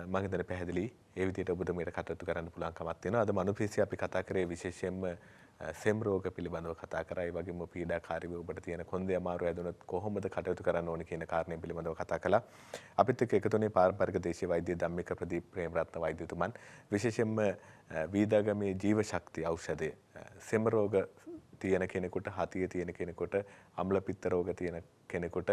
මම හිතන්නේ පැහැදිලි ඒ විදිහට ඔබතුමීට කටයුතු කරන්න පුළුවන් කමක් තියෙනවා. අද මනුපීසි අපි කතා කරේ විශේෂයෙන්ම සෙම් රෝග පිළිබඳව කතා කරා. ඒ වගේම පීඩාකාරීව ඔබට තියෙන කොන්දේ අමාරු ඇදුනොත් කොහොමද කටයුතු කරන්න ඕනේ කියන කාරණේ පිළිබඳව කතා කළා. අපිත් එක්ක එකතුනේ පාරම්පරික දේශීය වෛද්‍ය ධම්මික ප්‍රදීප් ප්‍රේමරත්න වෛද්‍යතුමන් විශේෂයෙන්ම වීදාගමේ ජීව ශක්තිය ඖෂධය සෙම් රෝග තියෙන කෙනෙකුට, හතිය තියෙන කෙනෙකුට, අම්ල පිත්ත රෝග තියෙන කෙනෙකුට,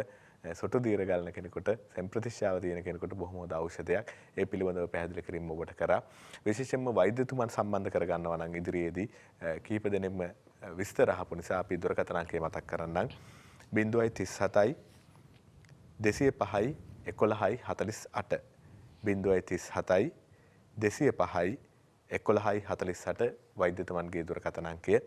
සොටු දීර ගලන කෙනෙකුට, සම්ප්‍රතිශ්‍යාව තියෙන කෙනෙකුට බොහොම හොඳ ඖෂධයක්. ඒ පිළිබඳව පැහැදිලි කිරීම ඔබට කරා. විශේෂයෙන්ම වෛද්‍යතුමන් සම්බන්ධ කර ගන්නවා නම් ඉදිරියේදී කීප දෙනෙක්ම විස්තර අහපු නිසා අපි දුරකථන අංකය මතක් කරන්නම්. 037යි 205යි 11යි 48 037යි 205යි 11යි 48 වෛද්‍යතුමන්ගේ දුරකථන අංකය.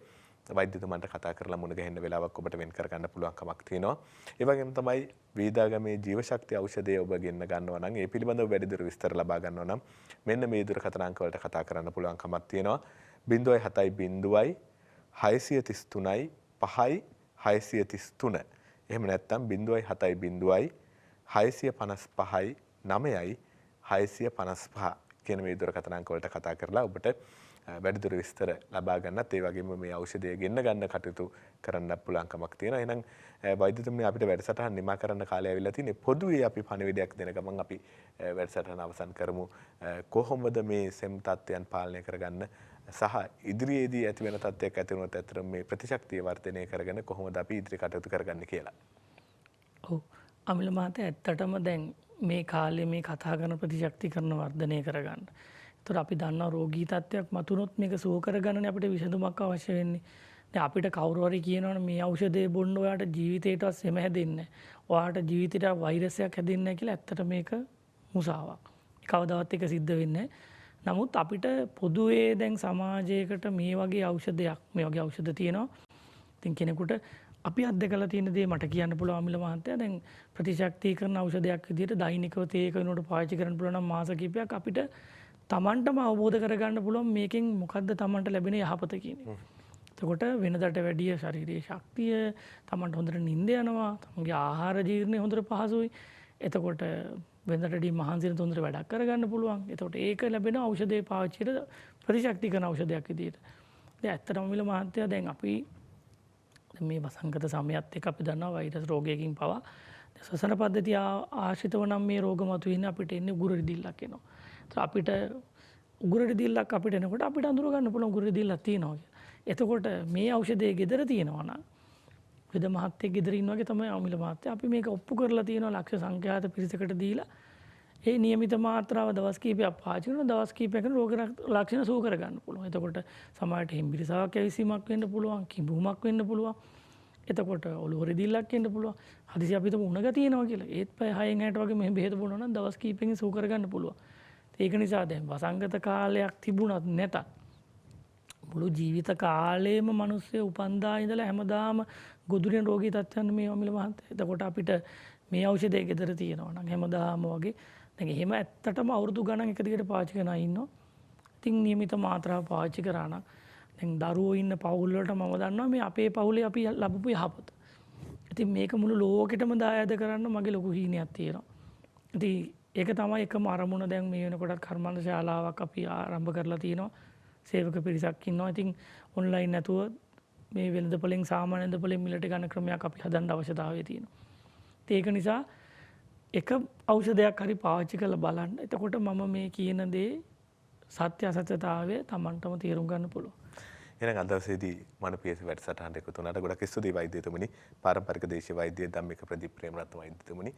වෛද්‍යතුමන්ට කතා කරලා මුණ ගැහෙන්න වෙලාවක් ඔබට වෙන් කර ගන්න පුළුවන් කමක් තියෙනවා. ඒ වගේම තමයි වීදාගමේ ජීවශක්ති ඖෂධය ඔබ ගෙන්න ගන්නවා නම් ඒ පිළිබඳව වැඩිදුර විස්තර ලබා ගන්නවා නම් මෙන්න මේ දුරකථන අංක වලට කතා කරන්න පුළුවන් කමක් තියෙනවා. 070යි 633යි 5යි 633. එහෙම නැත්නම් 070යි 655යි 9යි 655 කියන මේ දුරකථන අංක වලට කතා කරලා ඔබට වැඩිදුර විස්තර ලබා ගන්නත් ඒ වගේම මේ ඖෂධය ගෙන්න ගන්න කටයුතු කරන්න පුළුවන් කමක් තියෙනවා. එහෙනම් වෛද්‍යතුමනි අපිට වැඩසටහන නිමා කරන්න කාලය ඇවිල්ලා තියෙන්නේ. පොදුවේ අපි පණිවිඩයක් දෙන ගමන් අපි වැඩසටහන අවසන් කරමු. කොහොමද මේ සෙම් තත්ත්වයන් පාලනය කරගන්න සහ ඉදිරියේදී ඇති වෙන තත්ත්වයක් ඇති වුණොත් ඇත්තටම මේ ප්‍රතිශක්තිය වර්ධනය කරගෙන කොහොමද අපි ඉදිරි කටයුතු කරගන්නේ කියලා. ඔව් අමිල මහත්තයා ඇත්තටම දැන් මේ කාලේ මේ කතා කරන ප්‍රතිශක්තිකරණ වර්ධනය කරගන්න. ඒතර අපි දන්නවා රෝගී තත්ත්වයක් මතුනොත් මේක සුව කරගන්නනේ අපිට විසඳුමක් අවශ්‍ය වෙන්නේ. දැන් අපිට කවුරු හරි කියනවනේ මේ ඖෂධය බොන්න ඔයාට ජීවිතේටවත් සෙම හැදෙන්නේ නැහැ. ඔයාට ජීවිතේට වෛරසයක් හැදෙන්නේ නැහැ කියලා ඇත්තට මේක මුසාවක්. කවදාවත් ඒක සිද්ධ වෙන්නේ නැහැ. නමුත් අපිට පොදුවේ දැන් සමාජයකට මේ වගේ ඖෂධයක් මේ වගේ ඖෂධ තියෙනවා. ඉතින් කෙනෙකුට අපි අත්දකලා තියෙන දේ මට කියන්න පුළුවන් අමිල මහත්තයා දැන් ප්‍රතිශක්තිකරණ ಔಷධයක් විදිහට දෛනිකව තේ එක වෙනකොට පාවිච්චි කරන්න පුළුවන් නම් මාස කිහිපයක් අපිට තමන්ටම අවබෝධ කරගන්න පුළුවන් මේකෙන් මොකද්ද තමන්ට ලැබෙන යහපත කියන එක. එතකොට වෙනදට වැඩිය ශාරීරික ශක්තිය, තමන්ට හොඳට නිින්ද යනවා, තමන්ගේ ආහාර ජීර්ණය හොඳට පහසුයි. එතකොට වෙනදට වැඩිය මහන්සියෙන් හොඳට වැඩක් කරගන්න පුළුවන්. එතකොට ඒක ලැබෙන ඖෂධයේ පාවිච්චියට ප්‍රතිශක්තිකරණ ඖෂධයක් විදිහට. දැන් ඇත්තටම අමිල මහත්තයා දැන් අපි මේ වසංගත සමයත් එක්ක අපි දන්නවා වෛරස් රෝගයකින් පවා ශ්වසන පද්ධතිය ආශ්‍රිතව නම් මේ රෝග මතුවෙන්නේ අපිට එන්නේ උගුර රිදිල්ලක් එනවා. අපිට උගුර රිදිල්ලක් අපිට එනකොට අපිට අඳුර ගන්න පුළුවන් උගුර රිදිල්ලක් තියෙනවා කියලා. එතකොට මේ ඖෂධයේ gedara තියෙනවා නම් වෙද මහත්තයෙක් gedara ඉන්නවා වගේ තමයි අමිල මහත්තයා අපි මේක ඔප්පු කරලා තියෙනවා ලක්ෂ සංඛ්‍යාත පිරිසකට දීලා ඒ නියමිත මාත්‍රාව දවස් කීපයක් පාවිච්චි කරන දවස් කීපයකින් රෝග ලක්ෂණ සුව කරගන්න පුළුවන්. එතකොට සමහරට හිම්බිරිසාවක් ඇවිසීමක් වෙන්න පුළුවන්, කිඹුමක් වෙන්න පුළුවන්. එතකොට ඔළුව රෙදිල්ලක් එන්න පුළුවන්. හදිසි අපිට උණග තියෙනවා කියලා. ඒත් පැය 6න් 8 වගේ මෙහෙම බෙහෙත බොනවා නම් දවස් කීපකින් සුව කරගන්න පුළුවන්. ඒක නිසා දැන් වසංගත කාලයක් තිබුණත් නැතත් මුළු ජීවිත කාලයේම මිනිස්සු උපන්දා ඉඳලා හැමදාම ගොදුරෙන් රෝගී තත්ත්වයන් මේ අමිල මහත්තයා. එතකොට අපිට මේ ඖෂධය ගෙදර තියෙනවා නම් හැමදාම වගේ දැන් එහෙම ඇත්තටම අවුරුදු ගණන් එක දිගට පාවිච්චි කරන අය ඉන්නවා. ඉතින් නියමිත මාත්‍රාව පාවිච්චි කරා නම් දැන් දරුවෝ ඉන්න පවුල් වලට මම දන්නවා මේ අපේ පවුලේ අපි ලැබපු යහපත. ඉතින් මේක මුළු ලෝකෙටම දායාද කරන්න මගේ ලොකු හීනයක් තියෙනවා. ඉතින් ඒක තමයි එකම අරමුණ දැන් මේ වෙනකොට කර්මාන්ත ශාලාවක් අපි ආරම්භ කරලා තියෙනවා. සේවක පිරිසක් ඉන්නවා. ඉතින් ඔන්ලයින් නැතුව මේ වෙළඳපොලෙන් සාමාන්‍ය වෙළඳපොලෙන් මිලට ගන්න ක්‍රමයක් අපි හදන්න අවශ්‍යතාවය තියෙනවා. ඒක නිසා එක ඖෂධයක් හරි පාවිච්චි කරලා බලන්න. එතකොට මම මේ කියන දේ සත්‍ය අසත්‍යතාවය Tamanටම තේරුම් ගන්න පුළුවන්. එහෙනම් අද දවසේදී මනපියස වැඩසටහනට එකතු වුණාට ගොඩක් ස්තුතියි වෛද්‍යතුමනි. පාරම්පරික දේශීය වෛද්‍ය ධම්මික ප්‍රදීප් ප්‍රේමරත්න වෛද්‍යතුමනි.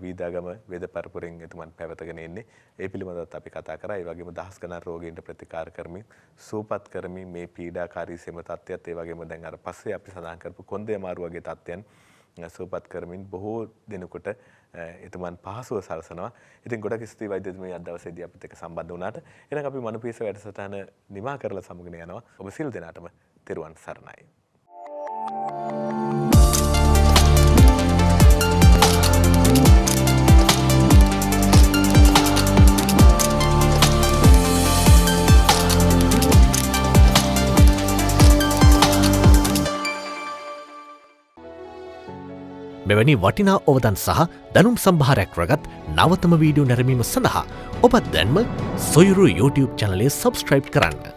වීදාගම වේද පරපුරෙන් එතුමන් පැවතගෙන එන්නේ. ඒ පිළිබඳවත් අපි කතා කරා. ඒ වගේම දහස් ගණන් රෝගීන්ට ප්‍රතිකාර කරමින් සූපත් කරමින් මේ පීඩාකාරී සෙම තත්ත්වයත් ඒ වගේම දැන් අර පස්සේ අපි සඳහන් කරපු කොන්දේ අමාරු වගේ තත්ත්වයන් සූපත් කරමින් බොහෝ දිනකට එතුමන් පහසුව සලසනවා. ඉතින් ගොඩක් ස්තුතියි වෛද්‍යතුමනි අද දවසේදී අපිත් එක්ක සම්බන්ධ වුණාට. එහෙනම් අපි මනපියස වැඩසටහන නිමා කරලා සමුගෙන යනවා. ඔබ සිල් දෙනාටම තෙරුවන් සරණයි. මෙවැනි වටිනා ඔවදන් සහ දැනුම් සම්භාරයක් රගත් නවතම වීඩියෝ නැරමීම සඳහා ඔබත් දැන්ම සොයුරු YouTube චැනලේ සබස්ක්‍රයිබ් කරන්න.